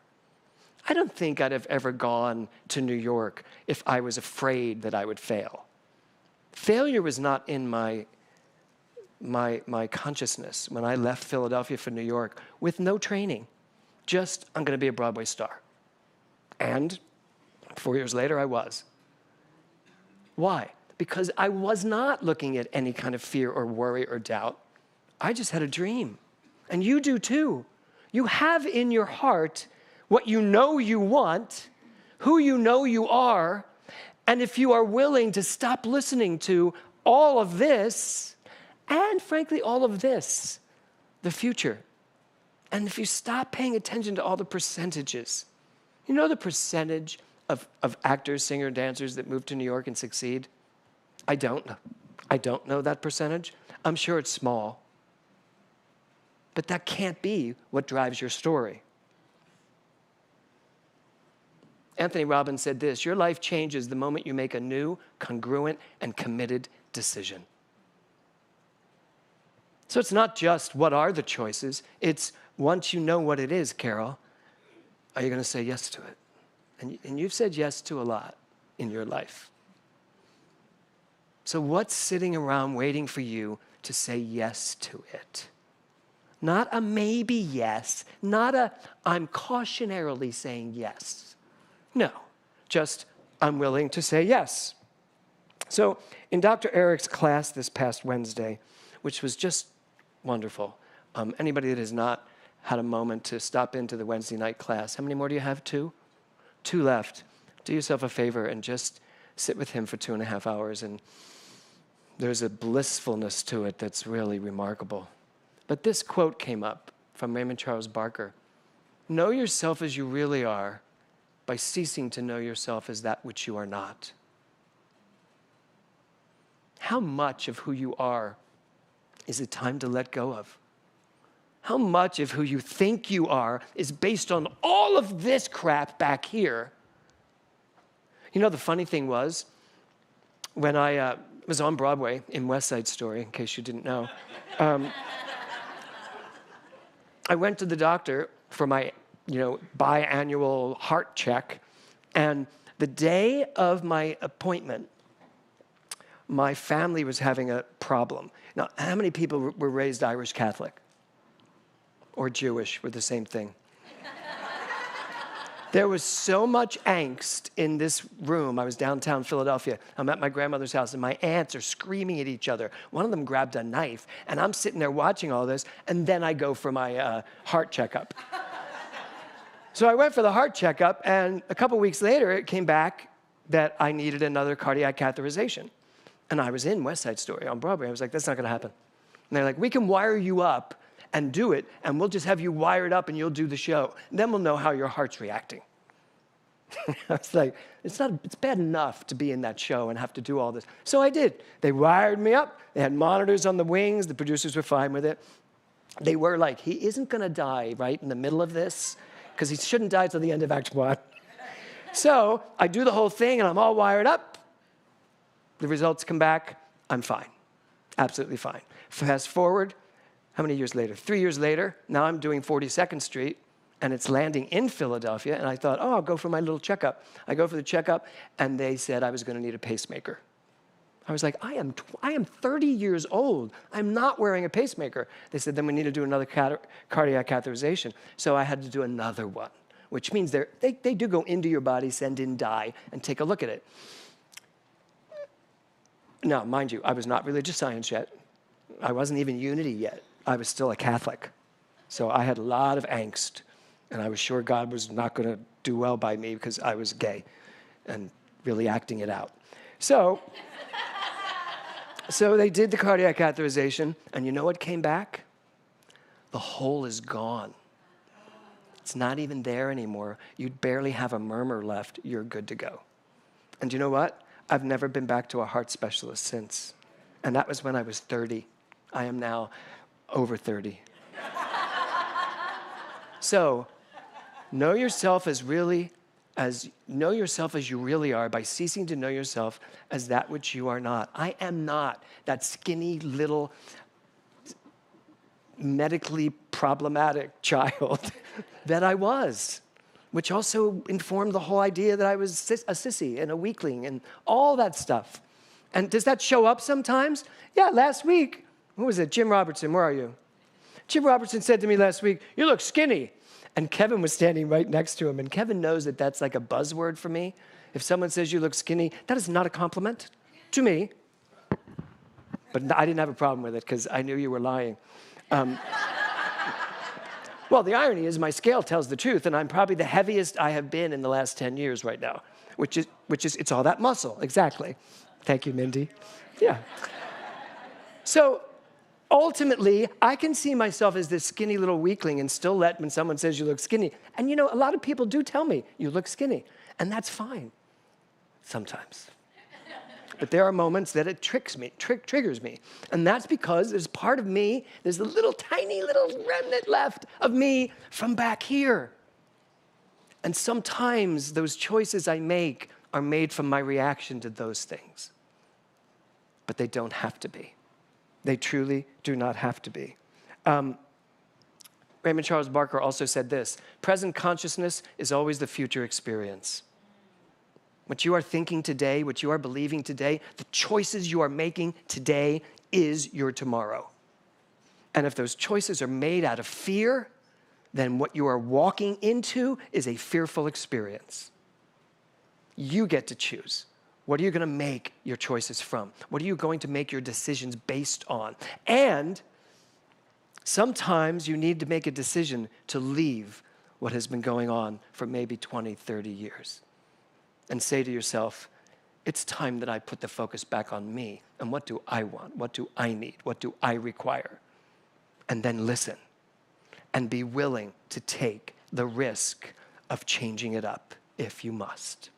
I don't think I'd have ever gone to New York if I was afraid that I would fail. Failure was not in my consciousness when I left Philadelphia for New York with no training. Just, I'm going to be a Broadway star. And 4 years later, I was. Why? Because I was not looking at any kind of fear or worry or doubt. I just had a dream. And you do too. You have in your heart what you know you want, who you know you are, and if you are willing to stop listening to all of this, and frankly, all of this, the future, and if you stop paying attention to all the percentages, you know the percentage of actors, singers, dancers that move to New York and succeed? I don't know. I don't know that percentage. I'm sure it's small. But that can't be what drives your story. Anthony Robbins said this: your life changes the moment you make a new, congruent, and committed decision. So it's not just what are the choices, it's once you know what it is, Carol, are you going to say yes to it? And you've said yes to a lot in your life. So what's sitting around waiting for you to say yes to it? Not a maybe yes, not a I'm cautionarily saying yes. No, just I'm willing to say yes. So in Dr. Eric's class this past Wednesday, which was just wonderful, anybody that has not had a moment to stop into the Wednesday night class, how many more do you have? Two? Two left. Do yourself a favor and just sit with him for 2.5 hours, and there's a blissfulness to it that's really remarkable. But this quote came up from Raymond Charles Barker: know yourself as you really are by ceasing to know yourself as that which you are not. How much of who you are is it time to let go of? How much of who you think you are is based on all of this crap back here? You know, the funny thing was, when I was on Broadway in West Side Story, in case you didn't know, I went to the doctor for my, biannual heart check, and the day of my appointment, my family was having a problem. Now, how many people were raised Irish Catholic? Or Jewish, were the same thing. There was so much angst in this room. I was downtown Philadelphia. I'm at my grandmother's house, and my aunts are screaming at each other. One of them grabbed a knife, and I'm sitting there watching all this, and then I go for my heart checkup. So I went for the heart checkup, and a couple weeks later, it came back that I needed another cardiac catheterization. And I was in West Side Story on Broadway. I was like, that's not going to happen. And they're like, we can wire you up and do it, and we'll just have you wired up and you'll do the show. And then we'll know how your heart's reacting. I was like, it's bad enough to be in that show and have to do all this. So I did. They wired me up. They had monitors on the wings. The producers were fine with it. They were like, he isn't going to die right in the middle of this, because he shouldn't die till the end of Act 1. So I do the whole thing, and I'm all wired up. The results come back. I'm fine. Absolutely fine. Fast forward. How many years later? 3 years later, now I'm doing 42nd Street, and it's landing in Philadelphia, and I thought, I'll go for my little checkup. I go for the checkup, and they said I was going to need a pacemaker. I was like, I am 30 years old. I'm not wearing a pacemaker. They said, then we need to do another cardiac catheterization. So I had to do another one, which means they do go into your body, send in dye, and take a look at it. Now, mind you, I was not religious science yet. I wasn't even Unity yet. I was still a Catholic. So I had a lot of angst, and I was sure God was not going to do well by me because I was gay and really acting it out. So they did the cardiac catheterization, and you know what came back? The hole is gone. It's not even there anymore. You barely have a murmur left. You're good to go. And you know what? I've never been back to a heart specialist since. And that was when I was 30. I am now over 30. So, know yourself as you really are by ceasing to know yourself as that which you are not. I am not that skinny little medically problematic child that I was, which also informed the whole idea that I was a sissy and a weakling and all that stuff. And does that show up sometimes? Yeah, last week, who was it? Jim Robertson, where are you? Jim Robertson said to me last week, "You look skinny." And Kevin was standing right next to him. And Kevin knows that that's like a buzzword for me. If someone says you look skinny, that is not a compliment to me. But I didn't have a problem with it because I knew you were lying. Well, the irony is my scale tells the truth, and I'm probably the heaviest I have been in the last 10 years right now, which is it's all that muscle, exactly. Thank you, Mindy. Yeah. So ultimately, I can see myself as this skinny little weakling and still let when someone says you look skinny. And you know, a lot of people do tell me you look skinny, and that's fine sometimes. But there are moments that it triggers me. And that's because there's part of me, there's a little tiny little remnant left of me from back here. And sometimes those choices I make are made from my reaction to those things. But they don't have to be. They truly do not have to be. Raymond Charles Barker also said this: present consciousness is always the future experience. What you are thinking today, what you are believing today, the choices you are making today is your tomorrow. And if those choices are made out of fear, then what you are walking into is a fearful experience. You get to choose. What are you going to make your choices from? What are you going to make your decisions based on? And sometimes you need to make a decision to leave what has been going on for maybe 20, 30 years. And say to yourself, it's time that I put the focus back on me. And what do I want? What do I need? What do I require? And then listen and be willing to take the risk of changing it up if you must.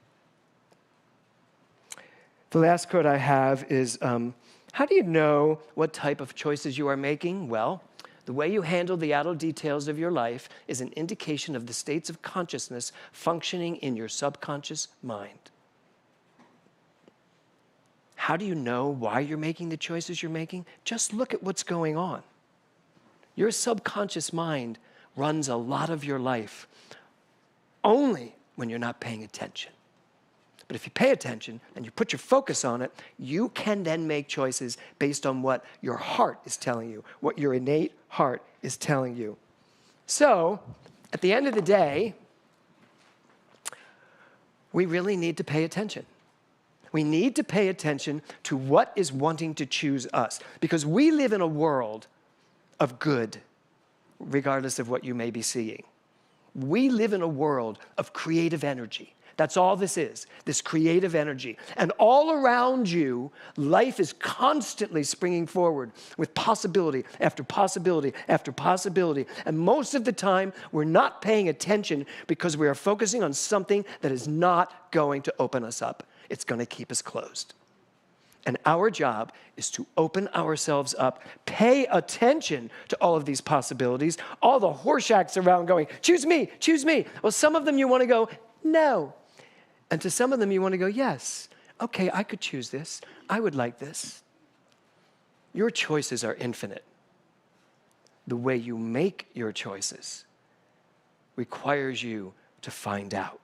The last quote I have is, how do you know what type of choices you are making? Well, the way you handle the outer details of your life is an indication of the states of consciousness functioning in your subconscious mind. How do you know why you're making the choices you're making? Just look at what's going on. Your subconscious mind runs a lot of your life only when you're not paying attention. But if you pay attention and you put your focus on it, you can then make choices based on what your heart is telling you, what your innate heart is telling you. So, at the end of the day, we really need to pay attention. We need to pay attention to what is wanting to choose us, because we live in a world of good, regardless of what you may be seeing. We live in a world of creative energy. That's all this is, this creative energy. And all around you, life is constantly springing forward with possibility after possibility after possibility. And most of the time, we're not paying attention because we are focusing on something that is not going to open us up. It's going to keep us closed. And our job is to open ourselves up, pay attention to all of these possibilities, all the Horseshacks around going, choose me, choose me. Well, some of them you want to go, no. And to some of them, you want to go, yes, okay, I could choose this. I would like this. Your choices are infinite. The way you make your choices requires you to find out.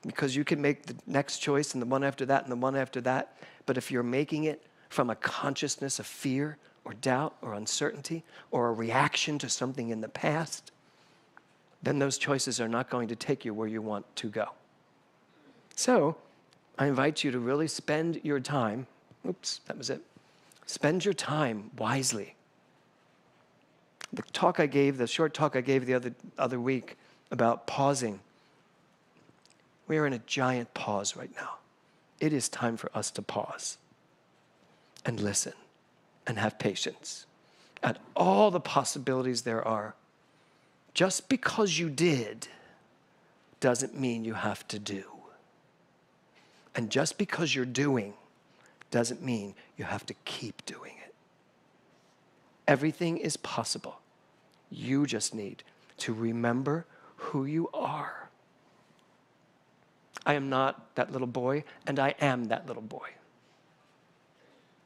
Because you can make the next choice and the one after that and the one after that, but if you're making it from a consciousness of fear or doubt or uncertainty or a reaction to something in the past, then those choices are not going to take you where you want to go. So, I invite you to really spend your time, spend your time wisely. The short talk I gave the other week about pausing, we are in a giant pause right now. It is time for us to pause and listen and have patience at all the possibilities there are. Just because you did doesn't mean you have to do. And just because you're doing doesn't mean you have to keep doing it. Everything is possible. You just need to remember who you are. I am not that little boy, and I am that little boy.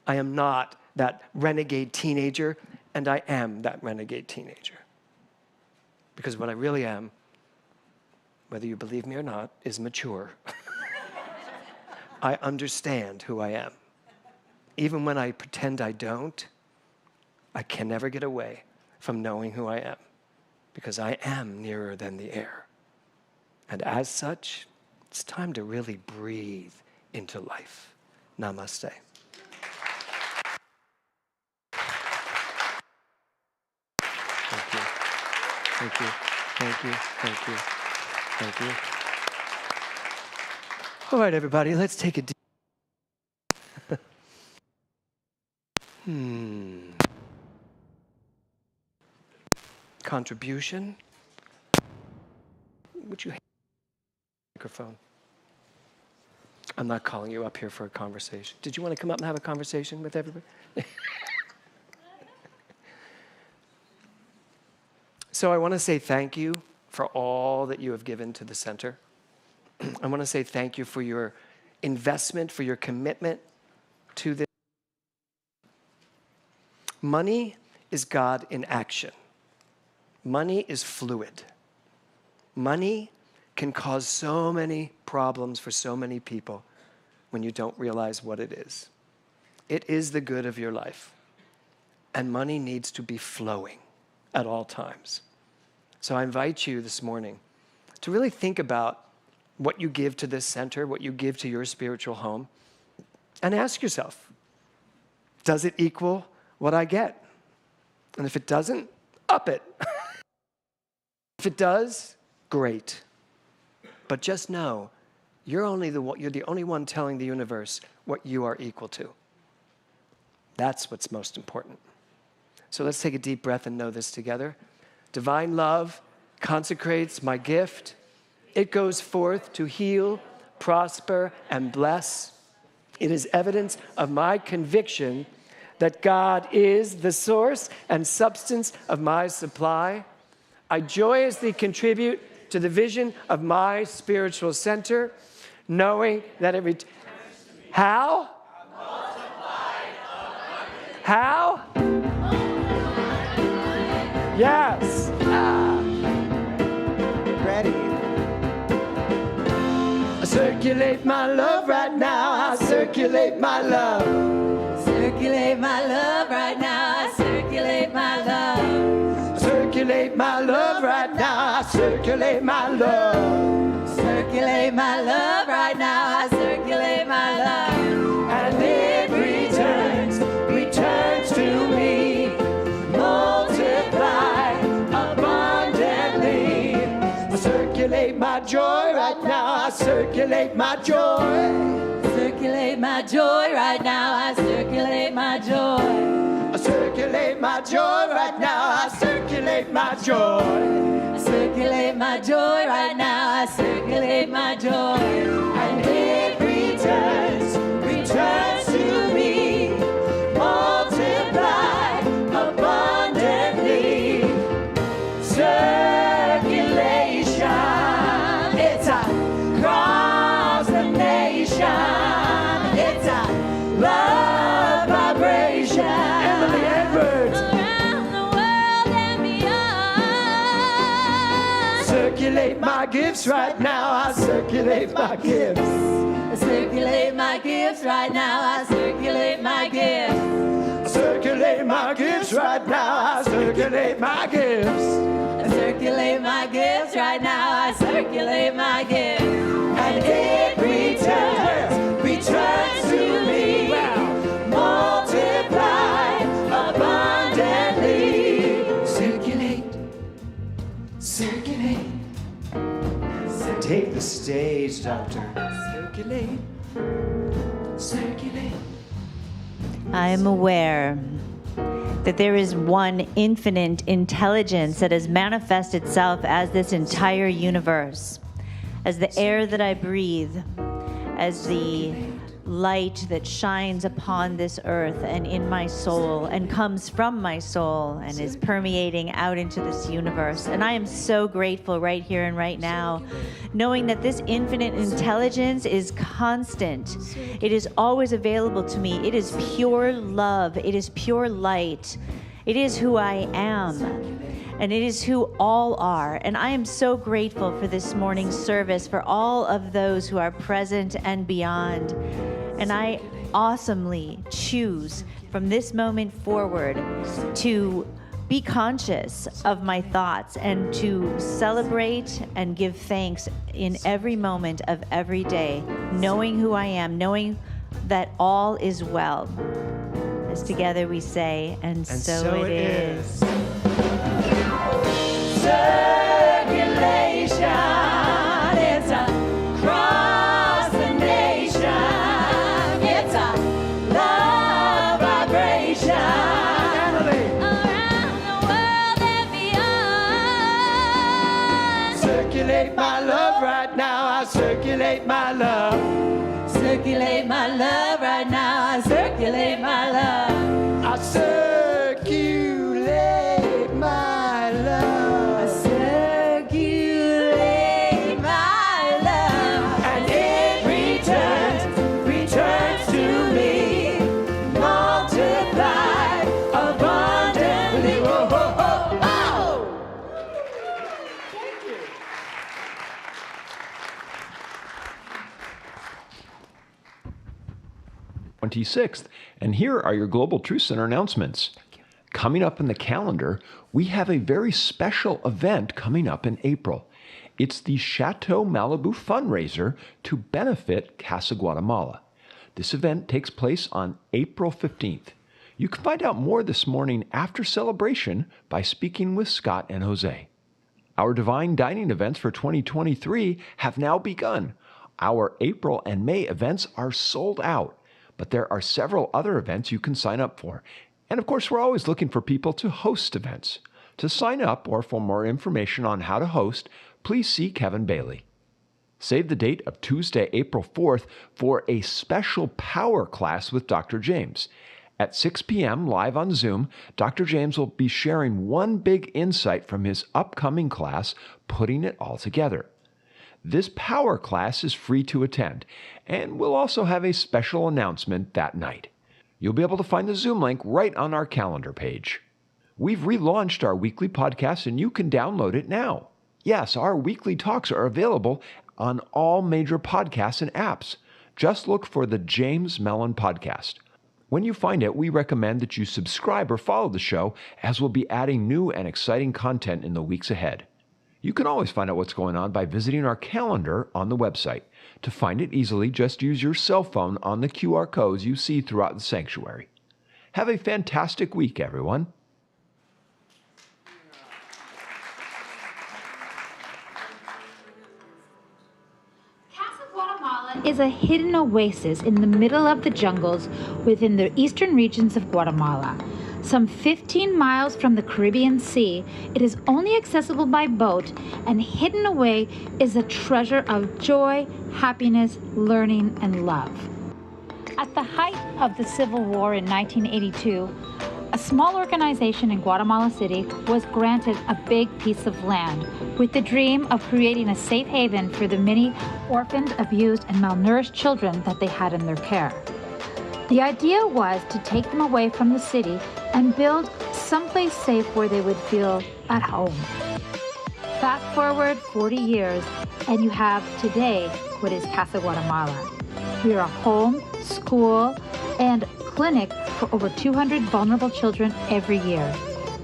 I am not that renegade teenager, and I am that renegade teenager. Because what I really am, whether you believe me or not, is mature. I understand who I am. Even when I pretend I don't, I can never get away from knowing who I am, because I am nearer than the air. And as such, it's time to really breathe into life. Namaste. Thank you. Thank you. Thank you. Thank you. Thank you. All right, everybody, let's take a deep. Contribution. Would you microphone? I'm not calling you up here for a conversation. Did you want to come up and have a conversation with everybody? So I want to say thank you for all that you have given to the center. I want to say thank you for your investment, for your commitment to this. Money is God in action. Money is fluid. Money can cause so many problems for so many people when you don't realize what it is. It is the good of your life. And money needs to be flowing at all times. So I invite you this morning to really think about what you give to this center, what you give to your spiritual home, and ask yourself, does it equal what I get? And if it doesn't, up it. If it does, great. But just know, you're the only one telling the universe what you are equal to. That's what's most important. So let's take a deep breath and know this together. Divine love consecrates my gift. It goes forth to heal, prosper, and bless. It is evidence of my conviction that God is the source and substance of my supply. I joyously contribute to the vision of my spiritual center, knowing that it returns to me. How? How? Yes. Ready. I circulate my love right now. I circulate my love. Circulate my love right now. I circulate my love. Circulate my love right now. I circulate my love. Circulate my love right now. I circulate my love. And it returns to me. Multiply abundantly. I circulate my joy right now. I circulate my joy. Circulate my joy right now. I circulate my joy. I circulate my joy right now. I circulate my joy. I circulate my joy right now. I circulate my joy. And it returns to me. Multiply abundantly. Circulation. It's across the nation. It's a love vibration. Emily Edwards. Around the world and beyond. Circulate my gifts right now. I circulate my gifts. I circulate my gifts right now. I circulate my gifts. I circulate my gifts right now. I circulate my gifts. I circulate my gifts right now. I circulate my gifts. And it returns to me. Multiply abundantly. Circulate. Take the stage, doctor. Circulate. I am aware that there is one infinite intelligence that has manifested itself as this entire universe, as the air that I breathe, as the light that shines upon this earth and in my soul and comes from my soul and is permeating out into this universe. And I am so grateful right here and right now, knowing that this infinite intelligence is constant. It is always available to me. It is pure love. It is pure light. It is who I am. And it is who all are. And I am so grateful for this morning's service, for all of those who are present and beyond. And I awesomely choose from this moment forward to be conscious of my thoughts and to celebrate and give thanks in every moment of every day, knowing who I am, knowing that all is well. As together we say, and so it is. Circulation, it's across the nation, it's a love vibration, around the world and beyond. Circulate my love right now, I circulate my love. Circulate my love right now, I circulate my love. I circulate my love. I circulate my love. And it returns to me, multiplied abundantly. Whoa, whoa, whoa, whoa. Thank you. 26th. And here are your Global Truth Center announcements. Coming up in the calendar, we have a very special event coming up in April. It's the Chateau Malibu fundraiser to benefit Casa Guatemala. This event takes place on April 15th. You can find out more this morning after celebration by speaking with Scott and Jose. Our Divine Dining events for 2023 have now begun. Our April and May events are sold out, but there are several other events you can sign up for. And of course, we're always looking for people to host events. To sign up or for more information on how to host, please see Kevin Bailey. Save the date of Tuesday, April 4th for a special power class with Dr. James. At 6 p.m. live on Zoom, Dr. James will be sharing one big insight from his upcoming class, Putting It All Together. This power class is free to attend, and we'll also have a special announcement that night. You'll be able to find the Zoom link right on our calendar page. We've relaunched our weekly podcast, and you can download it now. Yes, our weekly talks are available on all major podcasts and apps. Just look for the James Mellon Podcast. When you find it, we recommend that you subscribe or follow the show, as we'll be adding new and exciting content in the weeks ahead. You can always find out what's going on by visiting our calendar on the website. To find it easily, just use your cell phone on the QR codes you see throughout the sanctuary. Have a fantastic week, everyone. Casa Guatemala is a hidden oasis in the middle of the jungles within the eastern regions of Guatemala. Some 15 miles from the Caribbean Sea, it is only accessible by boat, and hidden away is a treasure of joy, happiness, learning, and love. At the height of the Civil War in 1982, a small organization in Guatemala City was granted a big piece of land with the dream of creating a safe haven for the many orphaned, abused, and malnourished children that they had in their care. The idea was to take them away from the city and build someplace safe where they would feel at home. Fast forward 40 years, and you have today what is Casa Guatemala. We are a home, school, and clinic for over 200 vulnerable children every year.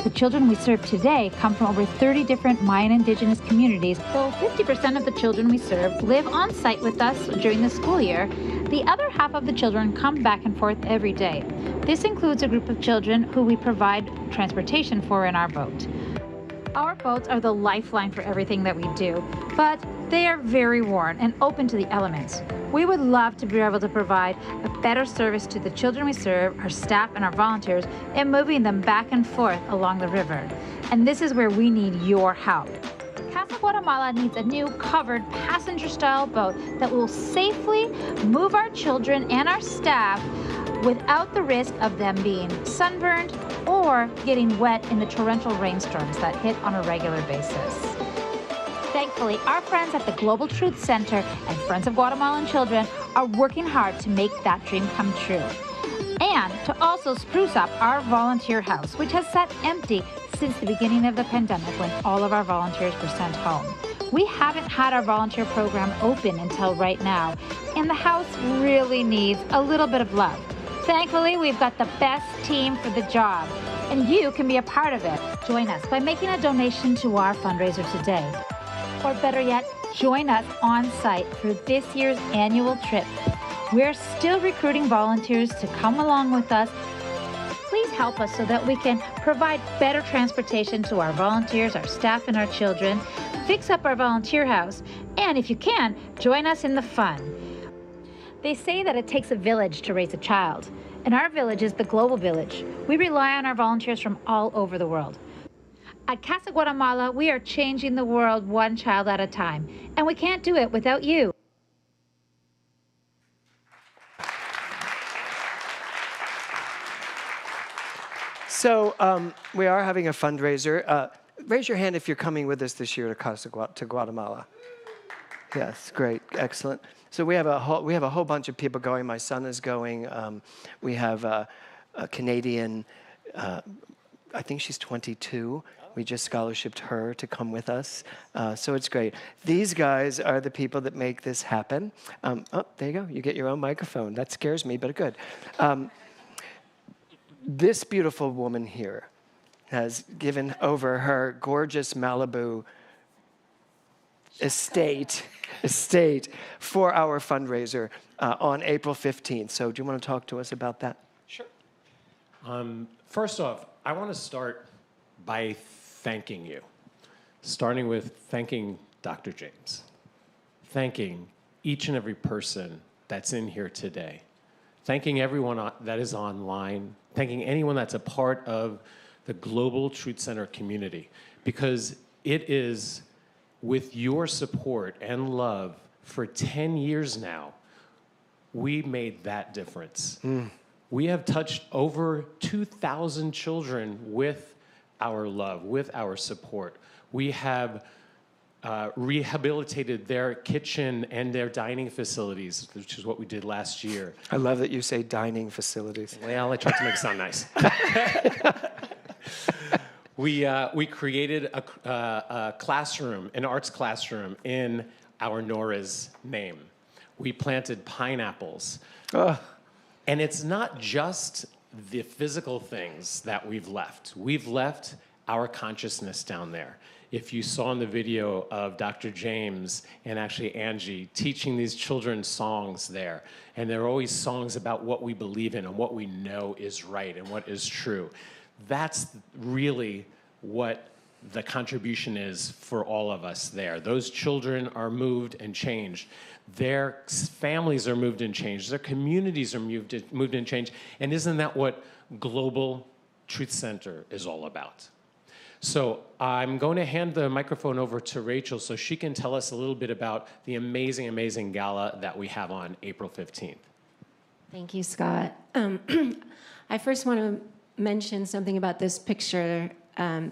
The children we serve today come from over 30 different Mayan indigenous communities. So 50% of the children we serve live on site with us during the school year. The other half of the children come back and forth every day. This includes a group of children who we provide transportation for in our boat. Our boats are the lifeline for everything that we do, but they are very worn and open to the elements. We would love to be able to provide a better service to the children we serve, our staff, and our volunteers in moving them back and forth along the river. And this is where we need your help. Casa Guatemala needs a new covered passenger-style boat that will safely move our children and our staff without the risk of them being sunburned or getting wet in the torrential rainstorms that hit on a regular basis. Thankfully, our friends at the Global Truth Center and Friends of Guatemalan Children are working hard to make that dream come true. And to also spruce up our volunteer house, which has sat empty since the beginning of the pandemic when all of our volunteers were sent home. We haven't had our volunteer program open until right now, and the house really needs a little bit of love. Thankfully, we've got the best team for the job, and you can be a part of it. Join us by making a donation to our fundraiser today. Or better yet, join us on site for this year's annual trip. We're still recruiting volunteers to come along with us. Please help us so that we can provide better transportation to our volunteers, our staff, and our children, fix up our volunteer house, and if you can, join us in the fun. They say that it takes a village to raise a child, and our village is the global village. We rely on our volunteers from all over the world. At Casa Guatemala, we are changing the world one child at a time, and we can't do it without you. So we are having a fundraiser. Raise your hand if you're coming with us this year to Guatemala. Yes, great, excellent. So we have a whole bunch of people going. My son is going. We have a Canadian. I think she's 22. We just scholarshiped her to come with us. So it's great. These guys are the people that make this happen. Oh, there you go. You get your own microphone. That scares me, but good. This beautiful woman here has given over her gorgeous Malibu estate for our fundraiser on April 15th. So do you want to talk to us about that? Sure. First off, I want to start by thanking you, starting with thanking Dr. James, thanking each and every person that's in here today, thanking everyone that is online, thanking anyone that's a part of the Global Truth Center community, because it is with your support and love for 10 years now, we made that difference. We have touched over 2,000 children with our love, with our support. We have rehabilitated their kitchen and their dining facilities, which is what we did last year. I love that you say dining facilities. Well, I tried to make it sound nice. We created a classroom, an arts classroom in our Nora's name. We planted pineapples. And it's not just the physical things that we've left. We've left our consciousness down there. If you saw in the video of Dr. James and actually Angie teaching these children songs there, and they're always songs about what we believe in and what we know is right and what is true. That's really what the contribution is for all of us there. Those children are moved and changed. Their families are moved and changed. Their communities are moved and changed. And isn't that what Global Truth Center is all about? So I'm going to hand the microphone over to Rachel so she can tell us a little bit about the amazing, amazing gala that we have on April 15th. Thank you, Scott. I first want to mention something about this picture.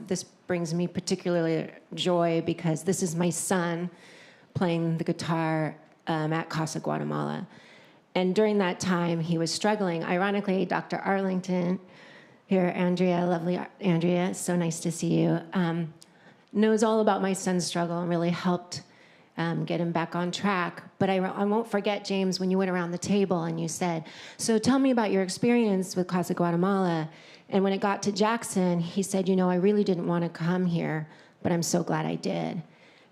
This brings me particularly joy because this is my son playing the guitar at Casa Guatemala. And during that time, he was struggling. Ironically, Dr. Arlington, here, Andrea, lovely Andrea, it's so nice to see you, knows all about my son's struggle and really helped get him back on track. But I won't forget, James, when you went around the table and you said, so tell me about your experience with Casa Guatemala. And when it got to Jackson, he said, you know, I really didn't want to come here, but I'm so glad I did.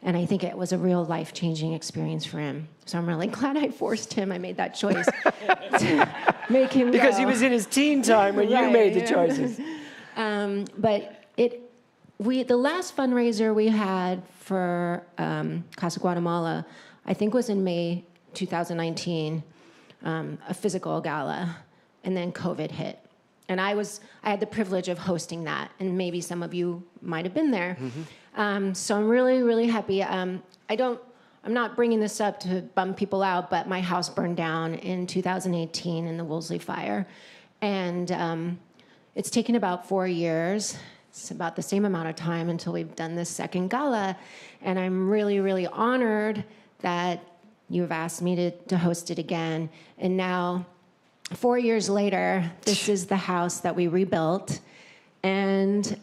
And I think it was a real life-changing experience for him. So I'm really glad I forced him. I made that choice to make him Because go. he was in his teen time when you made the choices. But the last fundraiser we had for Casa Guatemala, I think was in May 2019, a physical gala, and then COVID hit. And I had the privilege of hosting that, and maybe some of you might have been there. So I'm really, really happy. I'm not bringing this up to bum people out, but my house burned down in 2018 in the Woolsey fire. And it's taken about 4 years. It's about the same amount of time until we've done this second gala. And I'm really, really honored that you've asked me to host it again. And now, 4 years later, this is the house that we rebuilt. And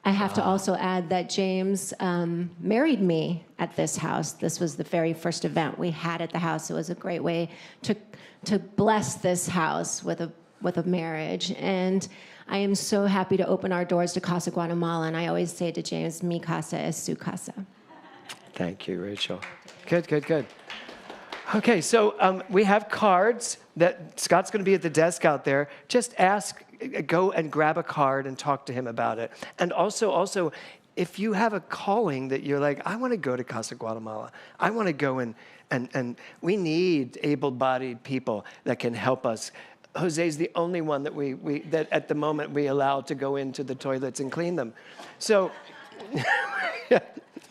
I have to also add that James married me at this house. This was the very first event we had at the house. It was a great way to bless this house with a marriage. And I am so happy to open our doors to Casa Guatemala. And I always say to James, mi casa es su casa. Thank you, Rachel. Good. Okay, so we have cards that Scott's going to be at the desk out there. Just go and grab a card and talk to him about it. And also, if you have a calling that you're like, I want to go to Casa Guatemala. I want to go and we need able-bodied people that can help us. Jose's the only one that that at the moment we allow to go into the toilets and clean them. So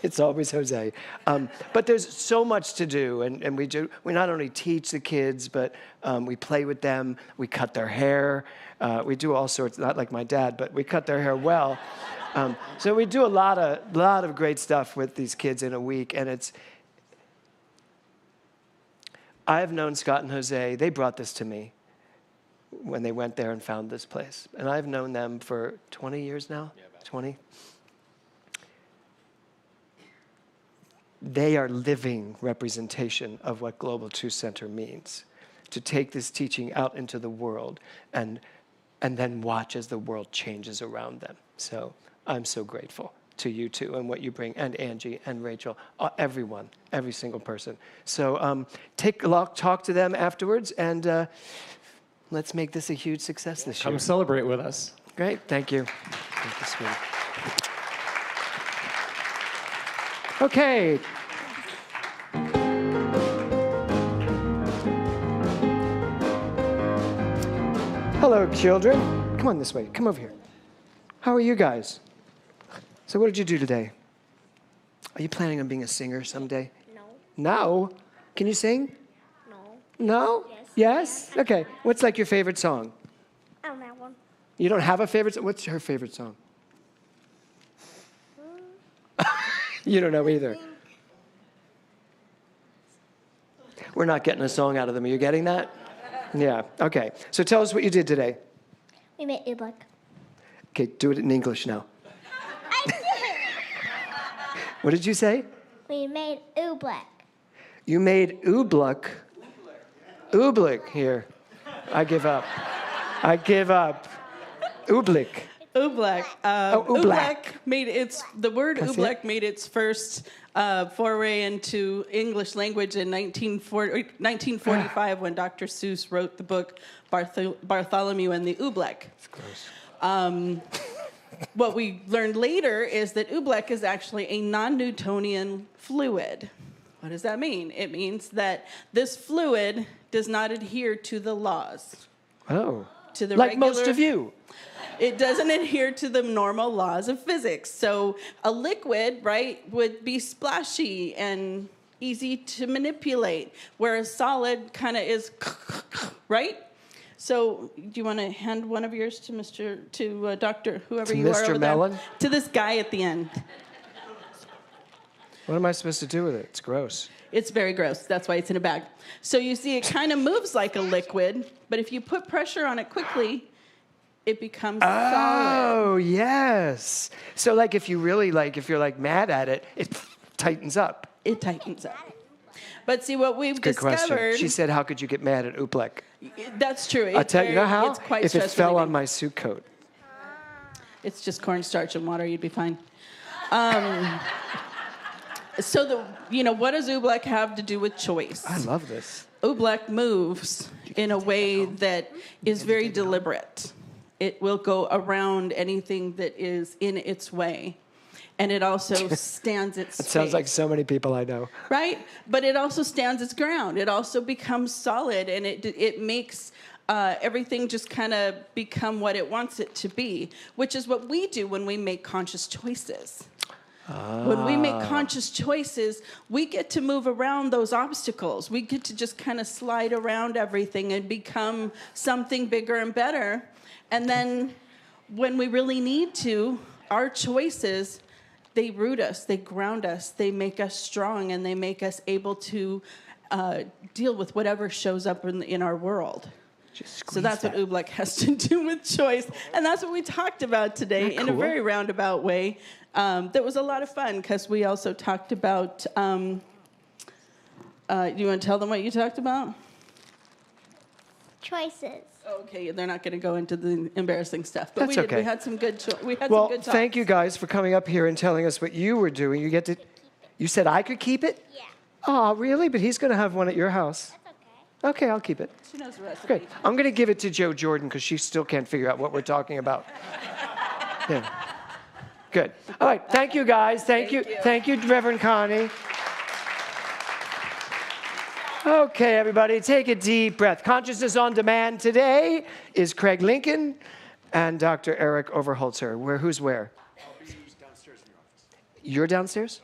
it's always Jose. But there's so much to do, and we not only teach the kids, but we play with them, we cut their hair, we do all sorts, not like my dad, but we cut their hair well. So we do a lot of great stuff with these kids in a week, and I've known Scott and Jose, they brought this to me when they went there and found this place. And I've known them for 20 years now, 20. They are living representation of what Global Truth Center means, to take this teaching out into the world and then watch as the world changes around them. So I'm so grateful to you two and what you bring, and Angie and Rachel, everyone, every single person. So talk to them afterwards, and let's make this a huge success this year. Come celebrate with us. Great, thank you. Thank you, sweetie. Okay. Hello, children. Come on this way. Come over here. How are you guys? So what did you do today? Are you planning on being a singer someday? No. No? Can you sing? No. No? Yes? Okay. What's like your favorite song? I don't have one. You don't have a favorite song? What's her favorite song? You don't know either. We're not getting a song out of them. Are you getting that? Yeah. Okay. So tell us what you did today. We made oobleck. Okay, do it in English now. I did. What did you say? We made oobleck. You made oobleck. Oobleck here. I give up. I give up. Oobleck. Oobleck. Oobleck. The word Can I see oobleck it? made its first foray into English language in 1945 when Dr. Seuss wrote the book Bartholomew and the Oobleck. It's gross. What we learned later is that oobleck is actually a non-Newtonian fluid. What does that mean? It means that this fluid does not adhere to the laws. Oh. To the like most of you. It doesn't adhere to the normal laws of physics. So a liquid, right, would be splashy and easy to manipulate, whereas solid kind of is, right? So do you want to hand one of yours to Dr. whoever you are Mr. over Mellon? there? To this guy at the end. What am I supposed to do with it? It's gross. It's very gross. That's why it's in a bag. So you see, it kind of moves like a liquid, but if you put pressure on it quickly, it becomes solid. Oh, yes. So like if you're like mad at it, it tightens up. It tightens up. But see, what we've Good question. discovered... She said, how could you get mad at oobleck? That's true. I'll tell you, how? It's quite If it fell stress-relieving. on my suit coat. It's just cornstarch and water, you'd be fine. So what does oobleck have to do with choice? I love this. Oobleck moves in a way that is very deliberate. it will go around anything that is in its way. And it also stands its It sounds like space, so many people I know. right? But it also stands its ground. It also becomes solid, and it makes everything just kind of become what it wants it to be, which is what we do when we make conscious choices. When we make conscious choices, we get to move around those obstacles. We get to just kind of slide around everything and become something bigger and better. And then when we really need to, our choices, they root us, they ground us, they make us strong, and they make us able to deal with whatever shows up in our world. So that's what Oobleck has to do with choice. And that's what we talked about today in a very roundabout way. That was a lot of fun because we also talked about, do you want to tell them what you talked about? Choices. Okay, they're not going to go into the embarrassing stuff. But That's we did. okay. We had some good some good talks. Thank you guys for coming up here and telling us what you were doing. You said I could keep it? Yeah. Oh, really? But he's going to have one at your house. That's okay. Okay, I'll keep it. She knows the recipe. Great. I'm going to give it to Joe Jordan because she still can't figure out what we're talking about. Yeah. Good. All right. Thank you, guys. Thank you. Thank you, Reverend Connie. Okay, everybody, take a deep breath. Consciousness on Demand today is Craig Lincoln and Dr. Eric Overholzer. Who's where? I'll be downstairs in your office. You're downstairs?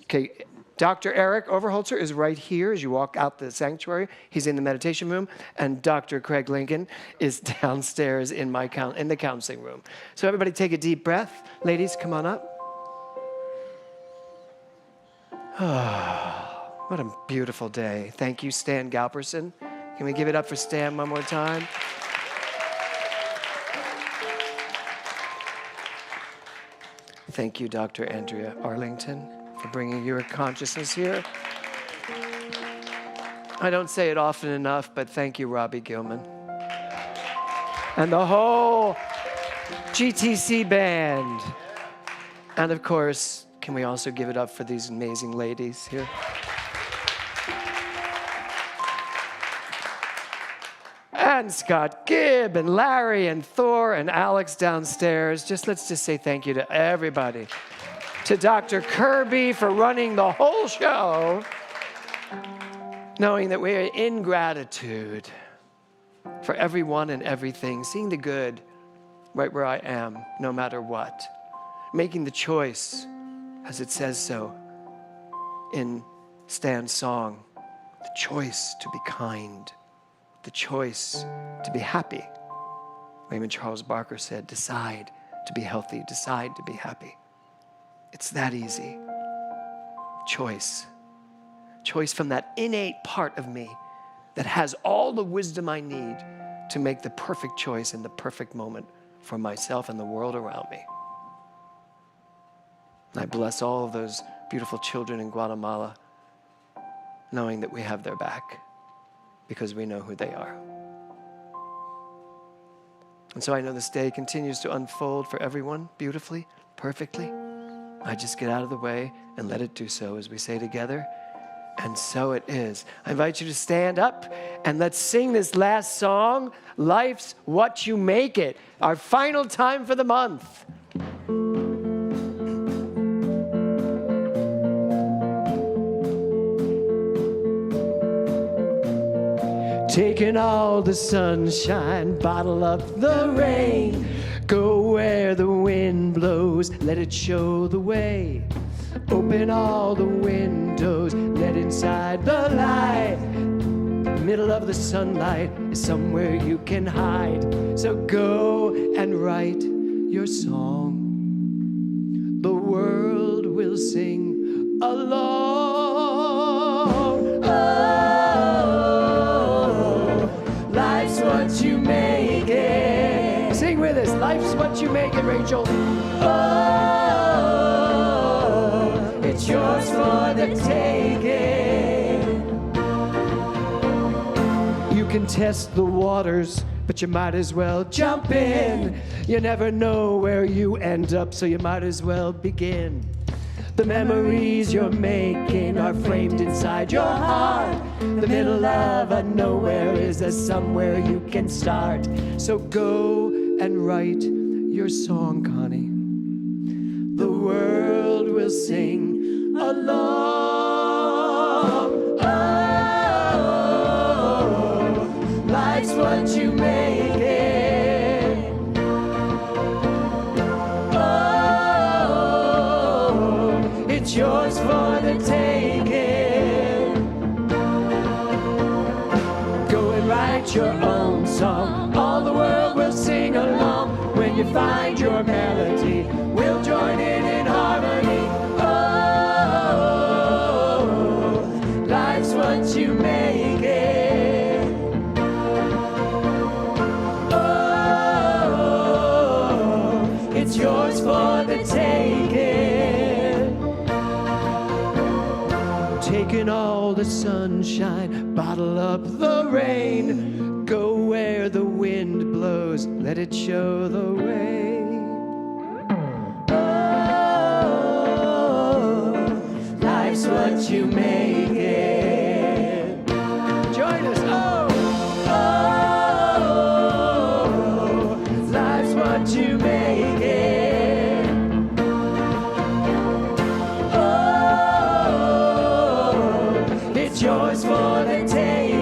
Okay. Dr. Eric Overholzer is right here as you walk out the sanctuary. He's in the meditation room. And Dr. Craig Lincoln is downstairs in the counseling room. So everybody take a deep breath. Ladies, come on up. What a beautiful day. Thank you, Stan Galperson. Can we give it up for Stan one more time? Thank you, Dr. Andrea Arlington, for bringing your consciousness here. I don't say it often enough, but thank you, Robbie Gilman. And the whole GTC band. And of course, can we also give it up for these amazing ladies here? And Scott Gibb and Larry and Thor and Alex downstairs. Let's just say thank you to everybody. To Dr. Kirby for running the whole show, knowing that we are in gratitude for everyone and everything, seeing the good right where I am, no matter what. Making the choice, as it says so in Stan's song, the choice to be kind, the choice to be happy. Raymond Charles Barker said, decide to be healthy, decide to be happy. It's that easy. Choice. Choice from that innate part of me that has all the wisdom I need to make the perfect choice in the perfect moment for myself and the world around me. And I bless all of those beautiful children in Guatemala, knowing that we have their back because we know who they are. And so I know this day continues to unfold for everyone beautifully, perfectly. I just get out of the way and let it do so as we say together, and so it is. I invite you to stand up and let's sing this last song, Life's What You Make It, our final time for the month. Taking all the sunshine, bottle up the rain. Go where the wind blows, let it show the way. Open all the windows, let inside the light. Middle of the sunlight is somewhere you can hide. So go and write your song. The world will sing along. Oh, life's what you make it. Sing with us. Life's what you make it, Rachel. Oh, it's yours for the taking. You can test the waters, but you might as well jump in. You never know where you end up, so you might as well begin. The memories you're making are framed inside your heart. The middle of a nowhere is a somewhere you can start. So go and write your song, Connie. The world will sing along. Oh, life's what you make it. Oh, it's yours for the taking. Go and write your own song. All the world will sing along. When you find your melody, we'll join in harmony. Oh, life's what you make it. Oh, it's yours for the taking. Taking all the sunshine, bottle up the rain. Go where the wind blows, let it show the way. Oh, life's what you make it. Join us. Oh, life's what you make it. Oh, it's yours for the taking.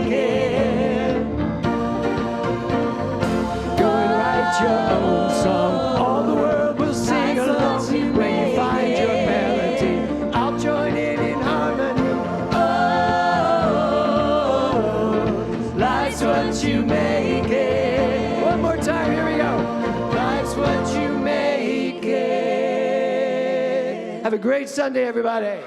Go and write your own song. All the world will sing along. When you find your melody, I'll join in harmony. Oh, life's what you make it. One more time, here we go. Life's what you make it. Have a great Sunday, everybody.